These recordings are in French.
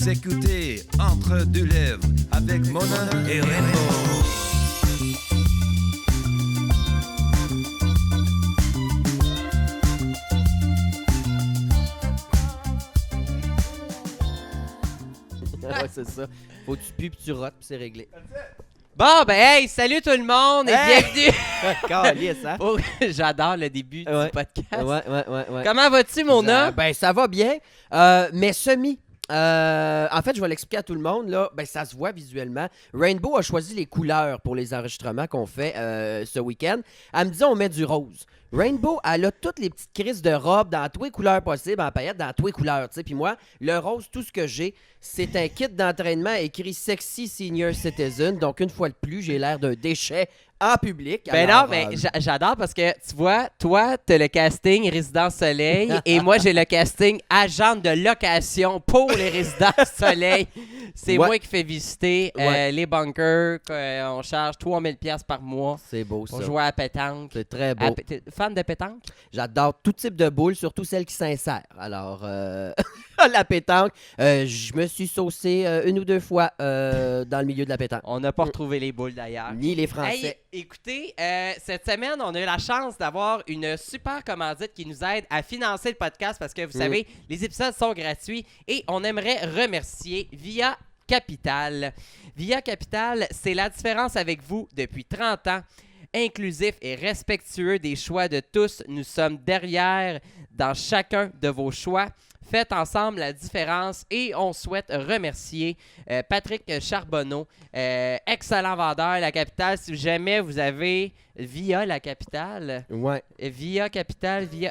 Vous écoutez Entre deux lèvres avec Mona et Rainbow. Ouais, c'est ça. Faut que tu pues puis tu rotes puis c'est réglé. Bon, ben, hey, salut tout le monde et bienvenue. Calisse, hein? Oh, j'adore le début Ouais. du podcast. Ouais. Comment vas-tu, Mona? Ben, ça va bien, mais semi. En fait, je vais l'expliquer à tout le monde. Là. Ben, ça se voit visuellement. Rainbow a choisi les couleurs pour les enregistrements qu'on fait ce week-end. Elle me dit on met du rose. Rainbow, elle a toutes les petites crises de robes dans toutes les couleurs possibles, en paillettes, dans toutes les couleurs. T'sais. Puis moi, le rose, tout ce que j'ai, c'est un kit d'entraînement écrit Sexy Senior Citizen. Donc, une fois de plus, j'ai l'air d'un déchet en public. Ben Alors, non, mais j'adore parce que, tu vois, toi, t'as le casting Résidence Soleil et moi, j'ai le casting agent de location pour les Résidences Soleil. C'est Ouais. moi qui fais visiter les bunkers. On charge 3000$ par mois c'est beau, pour ça. jouer à la pétanque. C'est très beau. T'es fan de pétanque? J'adore tout type de boules, surtout celles qui s'insèrent. Alors, la pétanque, je me suis saucé une ou deux fois dans le milieu de la pétanque. On n'a pas retrouvé les boules d'ailleurs. Ni les Français. Hey, écoutez, cette semaine, on a eu la chance d'avoir une super commandite qui nous aide à financer le podcast parce que vous savez, les épisodes sont gratuits et on aimerait remercier Via Capital. Via Capital, c'est la différence avec vous depuis 30 ans. Inclusif et respectueux des choix de tous, nous sommes derrière dans chacun de vos choix. Faites ensemble la différence et on souhaite remercier Patrick Charbonneau, excellent vendeur, La Capitale. Si jamais vous avez Via La Capitale, Ouais. Via Capital, Via...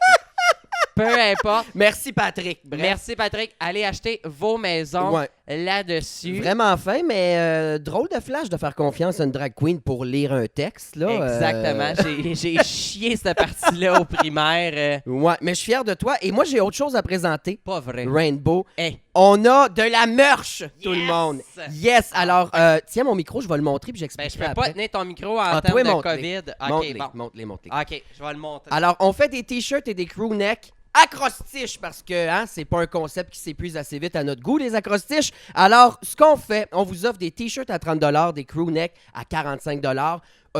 Peu importe. Merci, Patrick. Bref. Merci, Patrick. Allez acheter vos maisons Ouais. là-dessus. Vraiment fin, mais drôle de flash de faire confiance à une drag queen pour lire un texte. Là, Exactement. J'ai chié cette partie-là au primaire. Ouais, mais je suis fier de toi. Et moi, j'ai autre chose à présenter. Pas vrai. Rainbow. Hey. On a de la merch, tout le Yes! monde. Yes. Alors, tiens mon micro, je vais le montrer puis Ben, j'expliquerai je peux après. pas tenir ton micro en Ah, termes toi, de montre-les. COVID. OK, Montre-les, bon. montre-les. OK, je vais le montrer. Alors, on fait des t-shirts et des crew-necks acrostiches parce que c'est pas un concept qui s'épuise assez vite à notre goût, les acrostiches. Alors, ce qu'on fait, on vous offre des t-shirts à 30$, des crew-necks à 45$.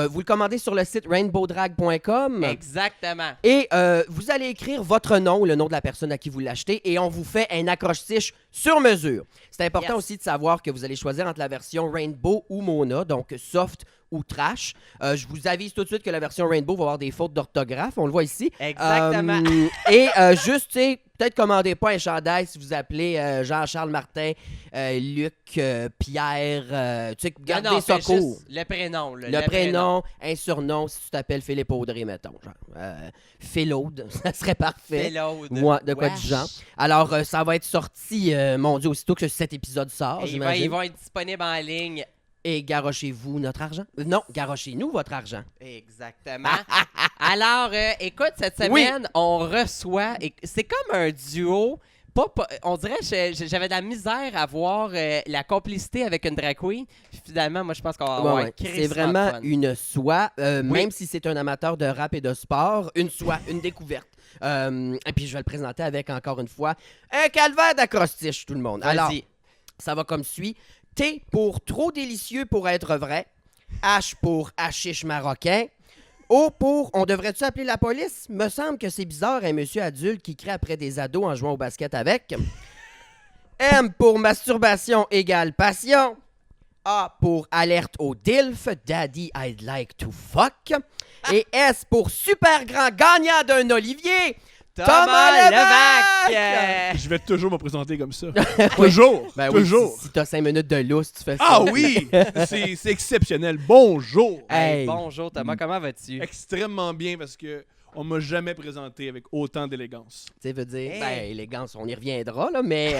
Vous le commandez sur le site rainbowdrag.com. Exactement. Et vous allez écrire votre nom ou le nom de la personne à qui vous l'achetez et on vous fait un accroche-tiche sur mesure. C'est important aussi de savoir que vous allez choisir entre la version Rainbow ou Mona, donc soft ou trash. Je vous avise tout de suite que la version Rainbow va avoir des fautes d'orthographe, on le voit ici. Exactement. Et juste, tu sais, peut-être commandez pas un chandail si vous appelez Jean-Charles Martin, Luc, Pierre, tu sais, gardez Non, ça fais court. juste le prénom. Le prénom, un surnom, si tu t'appelles Philippe Audrey, mettons. Genre, Philaude, ça serait parfait. Philaude. Moi, de quoi Wesh. du genre. Alors, ça va être sorti, mon Dieu, aussitôt que cet épisode sort, Et j'imagine. ils vont être disponibles en ligne. Et garochez-vous notre argent. Non, garochez-nous votre argent. Exactement. Alors, écoute, cette semaine, on reçoit... C'est comme un duo... on dirait que j'avais de la misère à voir la complicité avec une drag queen. Finalement, moi, je pense qu'on va avoir un C'est crissement vraiment de fun. une soie, même si c'est un amateur de rap et de sport, une soie, une découverte. Et puis, je vais le présenter avec, encore une fois, un calvaire d'acrostiche, tout le monde. Alors, Vas-y. ça va comme suit. T pour trop délicieux pour être vrai. H pour hachiche marocain. O pour on devrait-tu appeler la police? Me semble que c'est bizarre un monsieur adulte qui crie après des ados en jouant au basket avec. M pour masturbation égale passion. A pour alerte au DILF, Daddy I'd like to fuck. Et S pour super grand gagnant d'un Olivier, Thomas Levac! Je vais toujours me présenter comme ça. Toujours. Ben oui, toujours. si t'as 5 minutes de lousse, tu fais ça. Ah oui! C'est exceptionnel. Bonjour. Hey. Bonjour Thomas, comment vas-tu? Extrêmement bien parce que on m'a jamais présenté avec autant d'élégance. Tu sais, veut dire, Hey. ben, élégance, on y reviendra, là, mais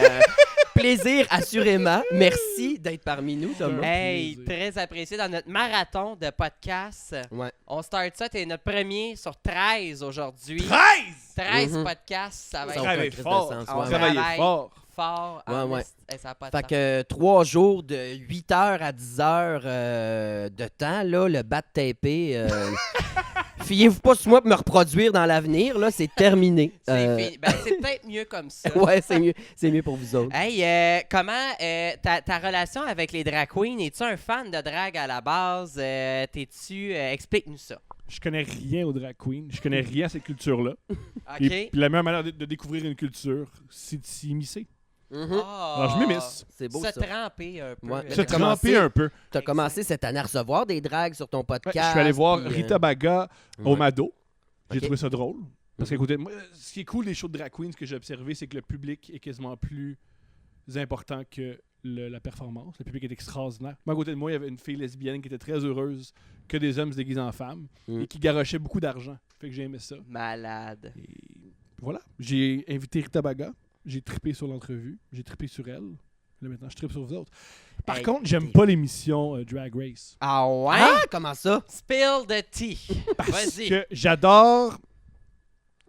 plaisir, assurément. Merci d'être parmi nous, Thomas. Hey, plaisir. très apprécié dans notre marathon de podcast. Ouais. On start ça, t'es notre premier sur 13 aujourd'hui. 13! 13 Mhm. podcasts, ça va Ça être va Travaillez crise de fort. sens, On ouais. Travaillez travaille fort. fort. Ouais, ouais. Ça a pas de Fait sens. que 3 jours de 8h à 10h de temps, là, le bat tapé Fiez-vous pas sur moi pour me reproduire dans l'avenir, là, c'est terminé. C'est fini. Ben, c'est peut-être mieux comme ça. Ouais, c'est mieux pour vous autres. Hey, comment ta relation avec les drag queens? Es-tu un fan de drag à la base? Explique-nous ça. Je connais rien aux drag queens. Je connais rien à cette culture-là. OK. Et puis la meilleure manière de découvrir une culture, c'est de s'y immiscer. Mhm. Alors, je m'immisce. C'est beau, Se ça. tremper un peu. Ouais. Se T'as commencé- tremper un peu. T'as commencé cette année à recevoir des drags sur ton Ouais, podcast. je suis allé voir puis, Rita Baga au ouais. Mado. J'ai Ok. trouvé ça drôle. Parce qu'à côté de moi, ce qui est cool des shows de drag queens, ce que j'ai observé, c'est que le public est quasiment plus important que la performance. Le public est extraordinaire. Moi, à côté de moi, il y avait une fille lesbienne qui était très heureuse que des hommes se déguisent en femmes et qui garochait beaucoup d'argent. Fait que j'ai aimé ça. Malade. Et voilà. J'ai invité Rita Baga. J'ai trippé sur l'entrevue. J'ai trippé sur elle. Là, maintenant, je trippe sur vous autres. Par Hey, contre, j'aime pas l'émission Drag Race. Ah ouais? Ah, comment ça? Spill the tea. Parce Vas-y. que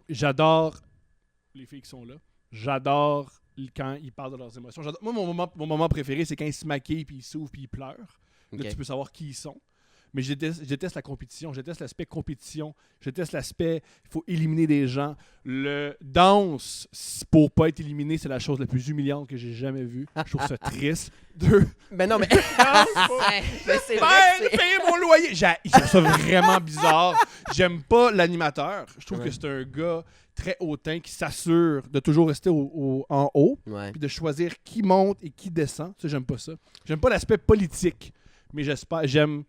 j'adore les filles qui sont là. J'adore quand ils parlent de leurs émotions. Moi, mon moment préféré, c'est quand ils se maquillent, puis ils s'ouvrent, puis ils pleurent. Ok. Là, tu peux savoir qui ils sont. Mais je déteste la compétition. Je déteste l'aspect compétition. Je déteste l'aspect il faut éliminer des gens. Le danse pour pas être éliminé, c'est la chose la plus humiliante que j'ai jamais vue. Je trouve ça triste. Deux. Ben non, mais, Ouais. mais c'est vrai Ben, que c'est... payer mon loyer. Je trouve ça vraiment bizarre. J'aime pas l'animateur. Je trouve Ouais. que c'est un gars très hautain qui s'assure de toujours rester en haut Ouais. puis de choisir qui monte et qui descend. Ça, j'aime pas ça. J'aime pas l'aspect politique, mais j'aime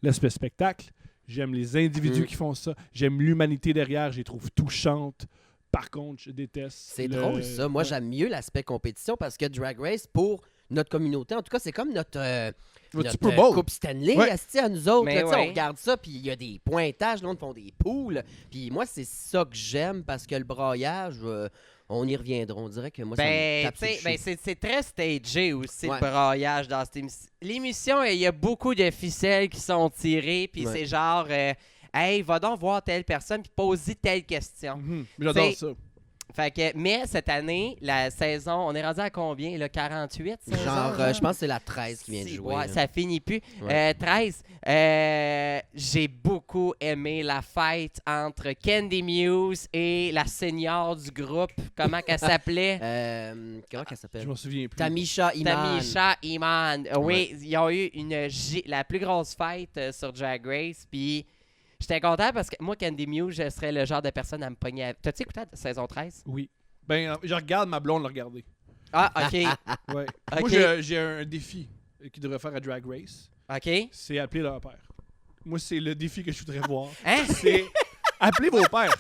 l'aspect spectacle. J'aime les individus qui font ça. J'aime l'humanité derrière. Je les trouve touchantes. Par contre, je déteste. C'est drôle, ça. Moi, Ouais. j'aime mieux l'aspect compétition parce que Drag Race, pour notre communauté, en tout cas, c'est comme notre Super Bowl. Coupe Stanley, Ouais. asti, à nous autres. Mais là, tu sais, ouais. On regarde ça, puis il y a des pointages, là, on font des poules. Puis moi, c'est ça que j'aime parce que le braillage, on y reviendra. On dirait que moi, ça me Ben, tape tu sur le sais, chou. ben, c'est très stagé aussi, Ouais. le braillage dans cette émission. L'émission, il y a beaucoup de ficelles qui sont tirées, puis Ouais. c'est genre, hey, va donc voir telle personne, puis pose-y telle question. Mhm. J'adore T'sais, ça. Fait que, mais cette année, la saison, on est rendu à combien? Là, 48 saisons? Genre, je pense que c'est la 13 qui vient de Si, jouer. ouais, là. ça finit plus. Ouais. 13. J'ai beaucoup aimé la fight entre Candy Muse et la senior du groupe. Comment qu'elle s'appelait? Comment qu'elle s'appelle? Je m'en souviens plus. Tamisha Iman. Tamisha Iman. Oui, ils ont eu la plus grosse fight sur Drag Race. Puis j'étais content parce que moi, Candy Muse, je serais le genre de personne à me pogner. T'as-tu écouté la saison 13? Oui. Ben, je regarde ma blonde le regarder. Ah, OK. Ouais. Ok. Moi, j'ai un défi qu'ils devraient faire à Drag Race. OK. C'est appeler leur père. Moi, c'est le défi que je voudrais voir. Hein? C'est appeler vos pères.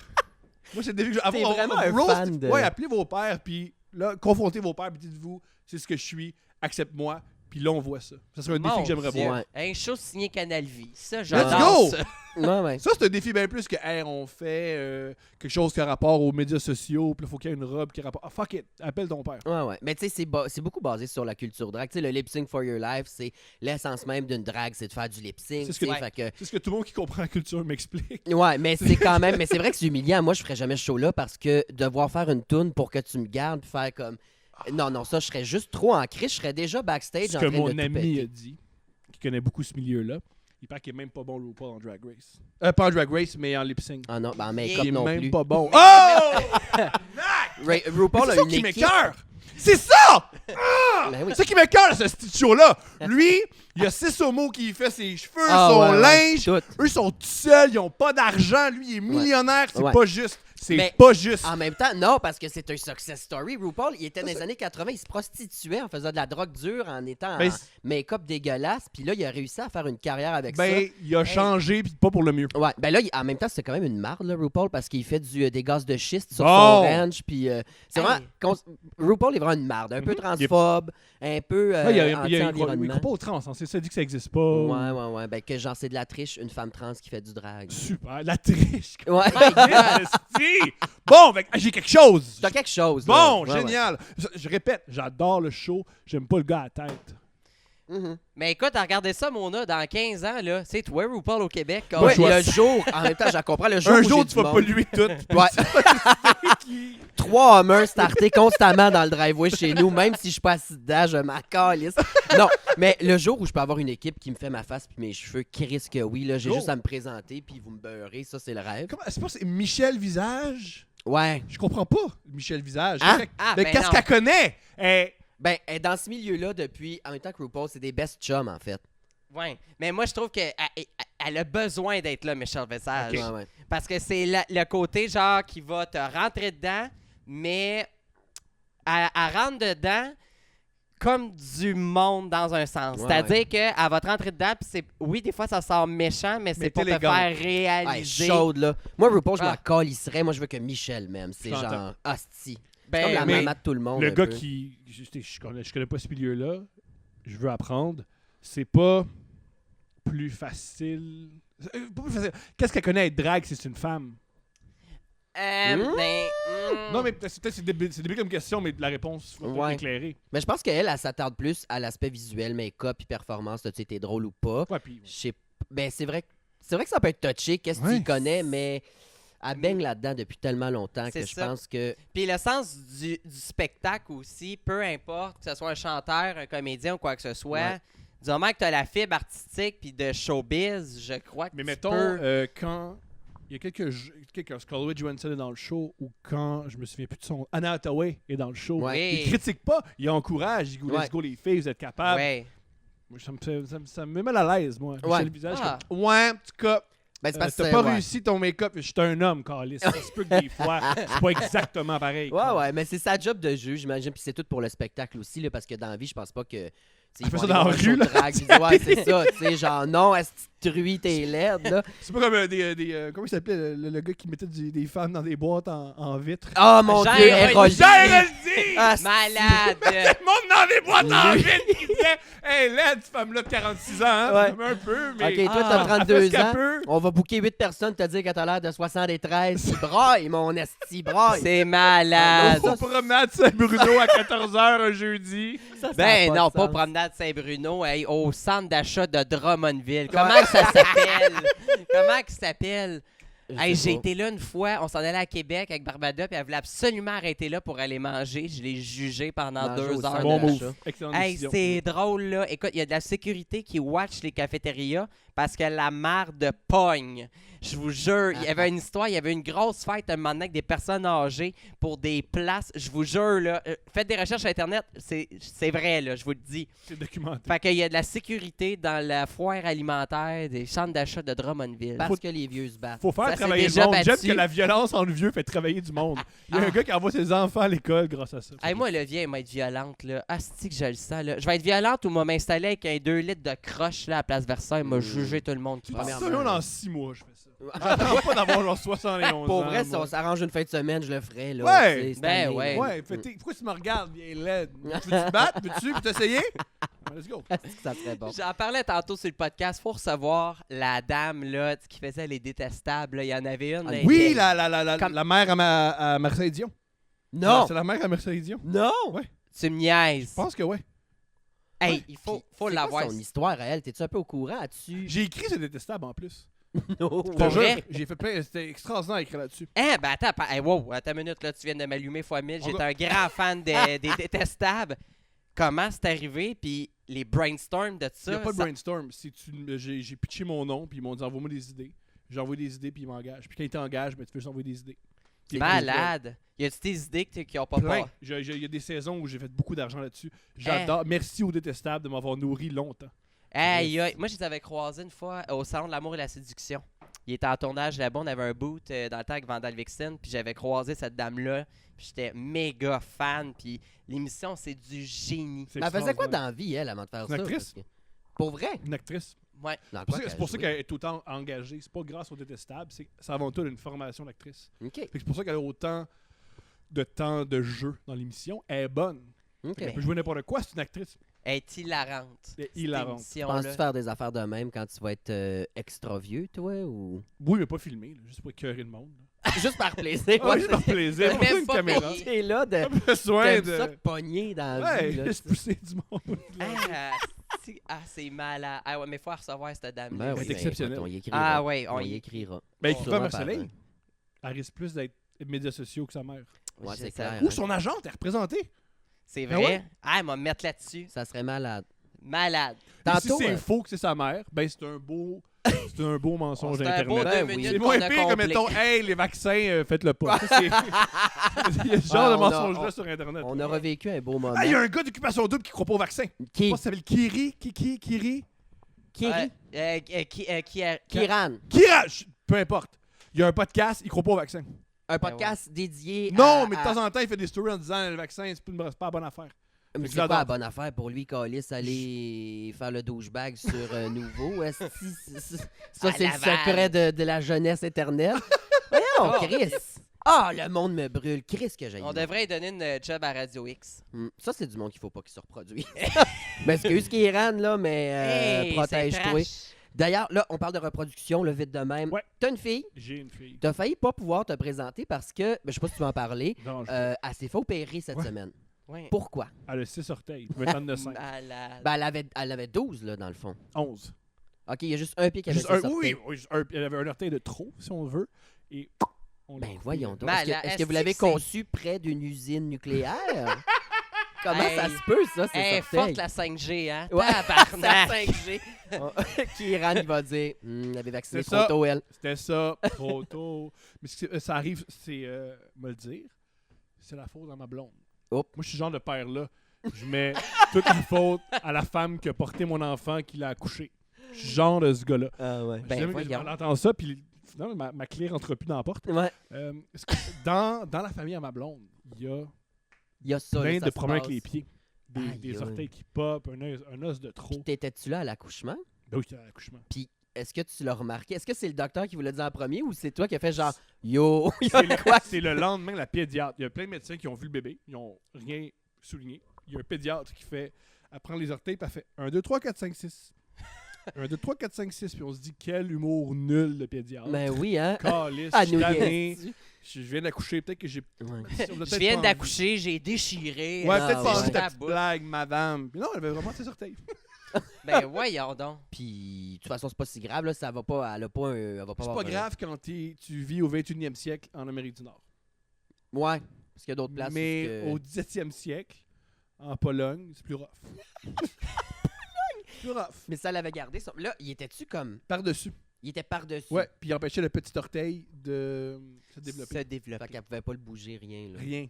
Moi, c'est le défi que je T'es vraiment un fan de- Ouais, appelez vos pères, puis là, confrontez vos pères, puis dites-vous, c'est ce que je suis, accepte-moi, puis là, on voit ça. Ça serait un défi Mon que j'aimerais Dieu. voir. Ouais. Un show signé Canal Vie. Ça, Let's j'adore go! ça. Ouais, ouais. Ça, c'est un défi bien plus que, hey, on fait quelque chose qui a rapport aux médias sociaux, puis il faut qu'il y ait une robe qui a rapport. Ah, fuck it, appelle ton père. Ouais, ouais. Mais tu sais, c'est beaucoup basé sur la culture drag. Tu sais, le lip sync for your life, c'est l'essence même d'une drag, c'est de faire du lip sync. C'est ce que- tu sais, fait que... C'est ce que tout le monde qui comprend la culture m'explique. Ouais, mais c'est quand même. Mais c'est vrai que c'est humiliant. Moi, je ferais jamais ce show-là parce que devoir faire une toune pour que tu me gardes puis faire comme. Non, ça, je serais juste trop en crise. Je serais déjà backstage Ce en que train de mon tout ami péter. a dit, qui connaît beaucoup ce milieu-là, il paraît qu'il est même pas bon RuPaul en Drag Race. Pas en Drag Race, mais en lip sync. Ah non, ben en Il make-up est non même plus. pas bon. Oh! RuPaul C'est a ça une qui équipe. m'écoeure! C'est ça! Ben oui. C'est ça qui m'écoeure à ce petit show-là! Lui, il y a 6 homos qui fait ses cheveux, Ah, son ouais, ouais. linge. Tout. Eux sont tout seuls, ils ont pas d'argent. Lui, il est millionnaire. C'est Ouais. pas juste. C'est Mais- pas juste. En même temps, non, parce que c'est un success story. RuPaul, il était dans les années 80, il se prostituait en faisant de la drogue dure, en étant Ben, en make-up dégueulasse. Puis là, il a réussi à faire une carrière avec ça. Ben, il a changé, puis pas pour le mieux. Ouais, ben là, en même temps, c'est quand même une marde, là, RuPaul, parce qu'il fait des gaz de schiste sur Bon. son ranch, puis c'est Hey. vraiment... RuPaul est vraiment une marde, un peu transphobe, un peu Ouais, il anti-environnement. croit pas aux trans. C'est ça, il dit que ça existe pas. Ouais, ben que genre, c'est de la triche, une femme trans qui fait du drag. Super. La triche. Ouais, Esti. Bon, ben, j'ai quelque chose. t'as quelque chose, là. Bon, Ouais, ouais. génial. Je répète, j'adore le show. J'aime pas le gars à la tête. Mhm. Mais écoute, regardez ça, Mona, dans 15 ans, là, c'est toi, RuPaul au Québec. Ouais, choix. le jour, en même temps, j'en comprends, le jour Un où jour, j'ai tu du vas monde. polluer tout. Ouais. 3 Hummers startés constamment dans le driveway chez nous, même si je suis pas assis dedans, je m'en calisse. Non, mais le jour où je peux avoir une équipe qui me fait ma face puis mes cheveux, Chris que oui, là, j'ai Oh. juste à me présenter puis vous me beurrez, ça c'est le rêve. Comment, c'est pas c'est Michel Visage? Ouais. Je comprends pas, Michel Visage. Hein? Mais ben qu'est-ce non. qu'elle connaît? Ben, elle est dans ce milieu-là depuis, en même temps que RuPaul, c'est des best chums en fait. Ouais. Mais moi, je trouve qu'elle a besoin d'être là, Michel Visage. Ouais, ouais. Parce que c'est le côté, genre, qui va te rentrer dedans, mais elle rentre dedans comme du monde dans un sens. Ouais, C'est-à-dire qu'elle va te rentrer dedans, puis c'est... Oui, des fois, ça sort méchant, mais c'est Mais pour te élégante. faire Ouais, réaliser... chaude là. Moi, RuPaul, je m'en Ah. calisserais. Moi, je veux que Michel m'aime. C'est J'entends. genre, hostie. Ben, Comme la mais maman de tout le monde. Le un gars peu. qui. Je connais pas ce milieu-là. Je veux apprendre. C'est pas plus facile. Pas plus facile. Qu'est-ce qu'elle connaît être drague si c'est une femme? Non, mais peut-être c'est débile comme question, mais la réponse va Ouais. être éclairée. Mais je pense qu'elle, elle s'attarde plus à l'aspect visuel, make-up et performance. Tu sais, t'es drôle ou pas. Ouais, puis. Je sais ben, c'est vrai que ça peut être touché, qu'est-ce que Ouais. tu connais, mais elle baigne là-dedans depuis tellement longtemps C'est que je ça. pense que. Puis le sens du spectacle aussi, peu importe que ce soit un chanteur, un comédien ou quoi que ce soit, Ouais. du moment que tu as la fibre artistique puis de showbiz, je crois que Mais tu mettons, peux... quand. Il y a quelques Scarlett Johansson est dans le show, ou quand, je me souviens plus de son. Anna Hathaway est dans le show. Ouais. Il critique pas, il encourage, il dit Ouais. let's go les filles, vous êtes capables. Ouais. Moi, ça me met mal à l'aise, moi. Ouais. Michel Visage, Ah. comme, ouais, en tout cas, Ben, c'est parce que t'as pas ouais. réussi ton make-up, je suis un homme, Carlis. Ça se peut que des fois, c'est pas exactement pareil. Ouais, ouais, mais c'est sa job de juge, j'imagine. Puis c'est tout pour le spectacle aussi, là, parce que dans la vie, je pense pas que. Elle fait ça dans la rue, là. Ouais, c'est ça, tu sais, genre, non, est-ce que tu truies tes LED, là? C'est pas comme comment il s'appelait, le gars qui mettait des femmes dans des boîtes en vitre. Oh mon Jean Dieu, Héroldi. Héroldi! Ah, Malade! Le monde dans des boîtes en vitre qui disait hey, laide, cette femme-là de 46 ans, hein, Ouais. comme un peu, mais. Ok, toi, Ah, t'as elle fait 32 ce qu'elle ans. peut. On va booker 8 personnes, te dire que t'as l'air de 73. Braille, mon esti, braille. C'est malade! Ah, Au promenade Saint-Bruno à 14h un jeudi. Ça a Ben pas non, de pas sens. promenade Saint-Bruno, hey, au centre d'achat de Drummondville. Comment que ça s'appelle? Comment que ça s'appelle? Je Hey, sais j'ai pas. été là une fois, on s'en allait à Québec avec Barbada, puis elle voulait absolument arrêter là pour aller manger. Je l'ai jugé pendant Manger 2 au heures. centre Bon d'achat. move. Excellente Hey, décision. c'est drôle, là. Écoute, il y a de la sécurité qui watch les cafétérias parce que la marde pogne. Je vous jure, il y avait une histoire, il y avait une grosse fête un moment donné avec des personnes âgées pour des places. Je vous jure, là, faites des recherches sur Internet, c'est vrai, là, je vous le dis. C'est documenté. Fait qu'il y a de la sécurité dans la foire alimentaire des centres d'achat de Drummondville. Parce que les vieux se battent. Faut faire Ça s'est travailler le déjà monde. J'aime battu. que la violence entre vieux fait travailler du monde. Il y a un gars qui envoie ses enfants à l'école grâce à ça. Hey, moi, le vieil m'a être violente, là. Asti que je le sens, là. Je vais être violente ou moi m'installer avec un 2 litres de croche, là, à Place Versailles, m'a jugé tout le monde qui passe. Premièrement. Ça, dans 6 mois, je fais ça. J'attends pas d'avoir genre 71 Pour ans. vrai, si moi. on s'arrange une fin de semaine, je le ferais. Là, Ouais. tu sais, cette Ben année, ouais. là. Ouais, pourquoi tu me regardes, vieille laide? Veux-tu te battre? Veux-tu t'essayer? Let's go. Est-ce que ça serait bon? J'en parlais tantôt sur le podcast. Faut recevoir la dame là, qui faisait les détestables. là. Il y en avait une. Ah, là, Oui, elle- Comme- la mère à Marseille Dion. Non! C'est la mère à Marseille Dion. Non! Tu me niaises. Je pense que ouais. Hey, il faut C'est quoi l'avoir. son histoire à elle? T'es-tu un peu au courant là-dessus? J'ai écrit ce détestable en plus. Non. Je te Pour jure, vrai? j'ai fait plein. C'était extraordinaire à écrire là-dessus. Hein, ben attends, hey, wow, attends une minute, là, tu viens de m'allumer fois 1000. On J'étais un grand fan des détestables. Comment c'est arrivé? Puis les brainstorms de Il ça. n'y a pas de ça- brainstorm. J'ai pitché mon nom, puis ils m'ont dit envoie-moi des idées. J'ai envoyé des idées, puis ils m'engagent. Puis quand ils t'engagent, ben, tu peux juste envoyer des idées. C'est malade. Y a-tu des idées qui ont pas Plein. part? Il y a des saisons où j'ai fait beaucoup d'argent là-dessus. J'adore. Merci aux détestables de m'avoir nourri longtemps. Hey, moi, je les avais croisés une fois au Salon de l'amour et la séduction. Il était en tournage là-bas. On avait un boot dans le temps avec Vandal Vixen. Puis j'avais croisé cette dame-là. Puis j'étais méga fan. Puis l'émission, c'est du génie. C'est Mais elle faisait quoi extraordinaire. dans la vie, elle, avant de faire Une ça? actrice? Parce que- Pour vrai? Une actrice. Ouais. Dans C'est quoi c'est pour ça qu'elle qu'elle est autant engagée. C'est pas grâce aux détestables, c'est avant tout une formation d'actrice. jouait? OK. Fait que C'est pour ça qu'elle a autant de temps de jeu dans l'émission. Elle est bonne. OK. Elle peut jouer n'importe quoi, c'est une actrice. Elle est hilarante. Elle est cette hilarante. émission-là. Penses-tu faire des affaires de même quand tu vas être extra vieux, toi, ou... Oui, mais pas filmé, là, juste pour écœurer le monde. Juste par plaisir. Ouais, juste par plaisir. Même Pas besoin d'une pas caméra. payé. T'es là de... Pas besoin T'aimes de. ça de pogner dans la vie, Ouais, là, juste pousser du monde. Ah, c'est malade. Ah ouais, mais faut recevoir cette dame. Ben Elle oui, est exceptionnelle. écoute, on y écrira. Ah ouais, on on y y écrira. Ben, Sûrement écoute, par- Marceline, elle risque plus d'être médias sociaux que sa mère. Ouais, Je c'est sais. clair. Ou hein. son agente est représentée. C'est Ben vrai. ouais. Ah, elle va me mettre là-dessus. Ça serait malade. Malade. Et si Tantôt, c'est faux que c'est sa mère, ben c'est un beau mensonge C'est un beau Internet. 2 Ben oui. minutes C'est qu'on moins a pire que, comblé. mettons, hey, les vaccins, faites-le pas. Ça, c'est- Il y a ce genre de on a- mensonge-là sur Internet. on aura vécu un beau moment. Ah, il y a un gars d'Occupation Double qui croit pas au vaccin. Je Qui? pense que ça s'appelle Kiri. Kiri. Kiri? Qui Kiran. Peu importe. Il y a un podcast, il croit pas au vaccin. Un podcast dédié Non, mais de temps en temps, il fait des stories en disant le vaccin, c'est pas la bonne affaire. Mais Fait que c'est quoi j'adore. la bonne affaire pour lui, Calis, aller faire le douchebag sur Nouveau? Ça, c'est le Laval. secret de la jeunesse éternelle. Voyons, Oh, Chris! Ah, le monde me brûle. Chris que j'ai. On devrait lui donner une job à Radio X. Ça, c'est du monde qu'il faut pas qu'il se reproduise. Mais excuse Kiran, là, mais Hey, c'est protège-toi. trash. D'ailleurs, là, on parle de reproduction, le vite de même. Ouais. T'as une fille, J'ai une fille. t'as failli pas pouvoir te présenter parce que, ben, je sais pas si tu vas en parler, Non, elle s'est fait opérer cette Ouais. semaine. Ouais. Pourquoi? Elle a 6 orteils. Elle va être 5. Malade. Ben, elle avait 12, là, dans le fond. 11. OK, il y a juste un pied qui avait Juste un, ses oui, orteils. oui, elle avait un orteil de trop, si on veut. Et on l'a Ben, coupé. voyons donc. Malade. Est-ce que vous Est-ce l'avez que c'est- conçu près d'une usine nucléaire? Comment ça Hey. se peut, ça, ces Hey, orteils? forte la 5G, hein? Ouais, Tabarnak. sa 5G. Kiran, il va dire, elle avait vacciné C'est trop ça. tôt, elle. C'était ça, trop tôt. Mais ça arrive, c'est, me le dire, c'est la faute à ma blonde. Hop. Moi, je suis le genre de père-là. Je mets toute la faute à la femme qui a porté mon enfant, qui l'a accouché. Je suis le genre de ce gars-là. Ah ouais. Ben, J'aime voyons. on entend ça, puis finalement, ma clé rentre plus dans la porte. Ouais, Est-ce que dans la famille à ma blonde, il y a il y a ça, là, plein ça de se problèmes passe. avec les pieds. Aïe, Des aïe. orteils qui popent, un os de trop. Puis t'étais-tu là à l'accouchement? Ben oui, c'était à l'accouchement. Est-ce que tu l'as remarqué? Est-ce que c'est le docteur qui vous l'a dit en premier ou c'est toi qui as fait genre « Yo, il y a C'est le, quoi? c'est le lendemain, la pédiatre. Il y a plein de médecins qui ont vu le bébé. Ils n'ont rien souligné. Il y a un pédiatre qui fait. Elle prend les orteils, puis elle fait 1, 2, 3, 4, 5, 6. 1, 2, 3, 4, 5, 6. Puis on se dit, quel humour nul de pédiatre. Ben oui, hein? Calisse, À je suis nous tanné. niaiser. Je viens d'accoucher. Peut-être que j'ai. Ouais. on a Je peut-être viens pas d'accoucher, j'ai déchiré. envie. Ouais, Ah, peut-être pas ouais. envie ta Ta petite bouche. blague, madame. Puis non, elle avait vraiment ses orteils. Ben voyons donc. Puis, de toute façon, c'est pas si grave, là. Ça va pas, elle a pas un. Elle va pas C'est avoir pas un- grave quand tu vis au 21e siècle en Amérique du Nord. Ouais. Parce qu'il y a d'autres places. Mais où au 17e siècle, en Pologne, c'est plus rough. Plus rough. Mais ça l'avait gardé. Là, il était-tu comme. Par-dessus. Il était par-dessus. Ouais, puis il empêchait le petit orteil de se développer. Se développer. Fait qu'elle pouvait pas le bouger, rien, là. Rien.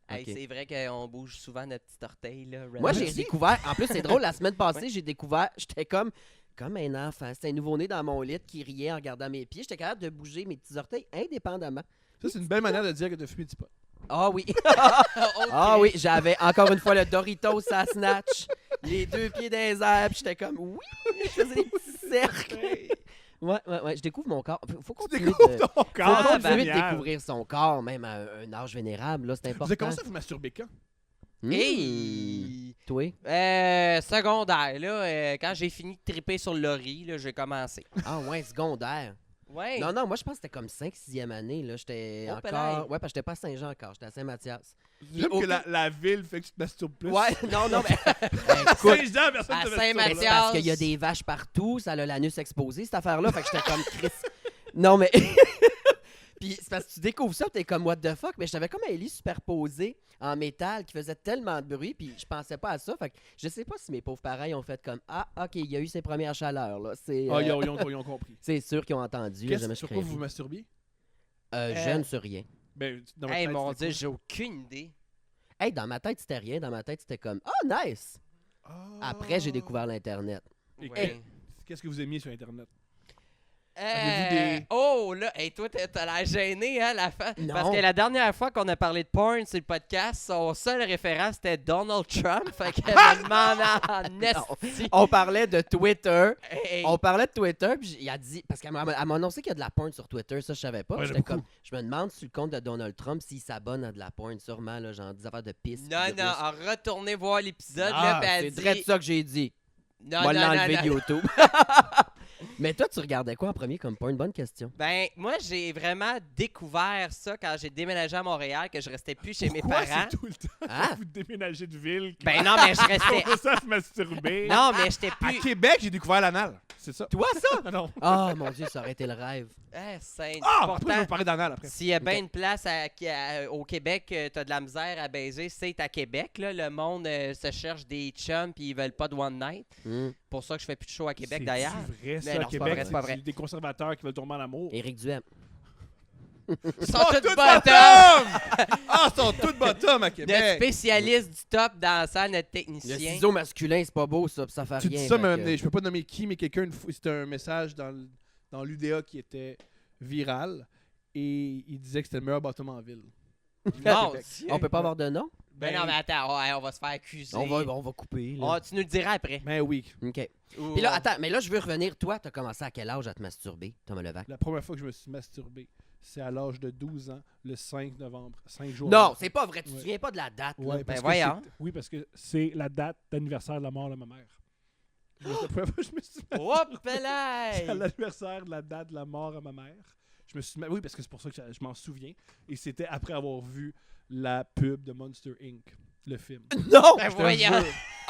Hey, Ok. C'est vrai qu'on bouge souvent notre petit orteil. Là, Moi, j'ai random. découvert. En plus, c'est drôle, la semaine passée, Ouais. j'ai découvert. J'étais comme un enfant. C'était un nouveau-né dans mon lit qui riait en regardant mes pieds. J'étais capable de bouger mes petits orteils indépendamment. Ça, c'est une belle manière de dire que tu as fumé du pot. Ah oui. Ok. Ah oui, j'avais encore une fois le Doritos à snatch, les deux pieds dans les airs, puis j'étais comme oui, je faisais des petits cercles. Ouais, je découvre mon corps. Faut Tu continuer, découvres ton faut corps. Ah, continuer de génial. découvrir son corps, même à un âge vénérable, là, c'est Vous avez important. commencé à vous masturber quand? Hey! Toi? Secondaire, là, quand j'ai fini de triper sur le lorry, là, j'ai commencé. Ah ouais, secondaire. Ouais. Non, moi je pense que c'était comme 5-6e année, là, j'étais Oh, encore... pelaille. Ouais, parce que j'étais pas à Saint-Jean encore, j'étais à Saint-Mathias. J'aime au- que la ville fait que tu te masturbes plus. Ouais, non, mais... écoute, Saint-Jean, personne à te masturbe, mais Saint-Mathias. c'est parce qu'il y a des vaches partout, ça a l'anus exposé, cette affaire-là. Fait que j'étais comme Chris. Non, mais. Puis c'est parce que tu découvres ça, t'es comme what the fuck. Mais j'avais comme un lit superposé en métal qui faisait tellement de bruit, puis je pensais pas à ça. Fait que je sais pas si mes pauvres parents ils ont fait comme ah, ok, il y a eu ses premières chaleurs, là. C'est Ah, ils ont compris. c'est sûr qu'ils ont entendu. Qu'est-ce Jamais sur je quoi vous vous crée. masturbiez? Je ne sais rien. Ben, dans votre Hey, tête, mon c'était Dieu, j'ai aucune idée. Hey, dans ma tête, c'était rien. Dans ma tête, c'était comme oh, nice. quoi? Après, j'ai découvert l'Internet. Et Ouais. Qu'est-ce que vous aimiez sur Internet? Oh, là, hey, toi, t'as l'air gêné, hein, la fin. Non. Parce que la dernière fois qu'on a parlé de porn sur le podcast, son seul référent, c'était Donald Trump. Fait qu'elle me demande en esti. On parlait de Twitter. Hey, On parlait de Twitter, puis il a dit, parce qu'elle m'a annoncé qu'il y a de la porn sur Twitter, ça je savais pas. Ouais, J'étais beaucoup. comme, je me demande sur le compte de Donald Trump s'il s'abonne à de la porn, sûrement, là, genre des affaires de pisse. Non, non, retournez voir l'épisode, Ah, là, pis c'est elle vrai dit... ça que j'ai dit. Non, Moi non, l'enlever non, de non. YouTube. Mais toi, tu regardais quoi en premier comme pas une bonne question? Ben, moi, j'ai vraiment découvert ça quand j'ai déménagé à Montréal, que je restais plus chez mes Pourquoi parents. c'est tout le temps Ah! vous déménagez de ville? Ben non, mais je restais... On ça se masturber. Non, mais j'étais À plus... Québec, j'ai découvert l'anal. C'est ça. Toi, ça? Non. Ah, mon Dieu, ça aurait été le rêve. Ah, Sainte. Ah! Après, je vais Pourtant, vous parler d'anal après. s'il y a bien une place au Québec, t'as de la misère à baiser, c'est à Québec. Là. Le monde se cherche des chums puis ils veulent pas de one night. Hmm. Pour ça que je fais plus de show à Québec, C'est d'ailleurs. vrai, ça, Mais à non, c'est pas Québec. vrai, c'est pas vrai. Des conservateurs qui veulent tomber en amour. Éric Duhem. Ils sont Oh, tous toutes bottom! bottom! Ah, ils sont toutes bottom à Notre Québec. spécialiste du top danseur, notre Le technicien. ciseau masculin, c'est pas beau, ça, pis ça fait Tu rien. dis ça, fait mais que- je peux pas nommer qui, mais quelqu'un, c'était un message dans l'UDA qui était viral et il disait que c'était le meilleur bottom en ville. Bon, On peut pas avoir de nom? ben non, mais attends, on va se faire accuser. On va couper. Là. Tu nous le diras après. Ben oui. OK. Ou- Puis là, attends, mais là, je veux revenir. Toi, t'as commencé à quel âge à te masturber, Thomas Levac? La première fois que je me suis masturbé, c'est à l'âge de 12 ans, le 5 novembre. 5 jours Non, avant. c'est pas vrai. Tu te Ouais. souviens pas de la date, là? Ouais, parce que voyons. Oui, parce que c'est la date d'anniversaire de la mort de ma mère. c'est la première fois que je me suis Hop C'est à là! l'anniversaire de la date de la mort à ma mère. Je me suis oui, parce que c'est pour ça que je m'en souviens. Et c'était après avoir vu la pub de Monster Inc., le film. Non! Ben Je te voyons! jure.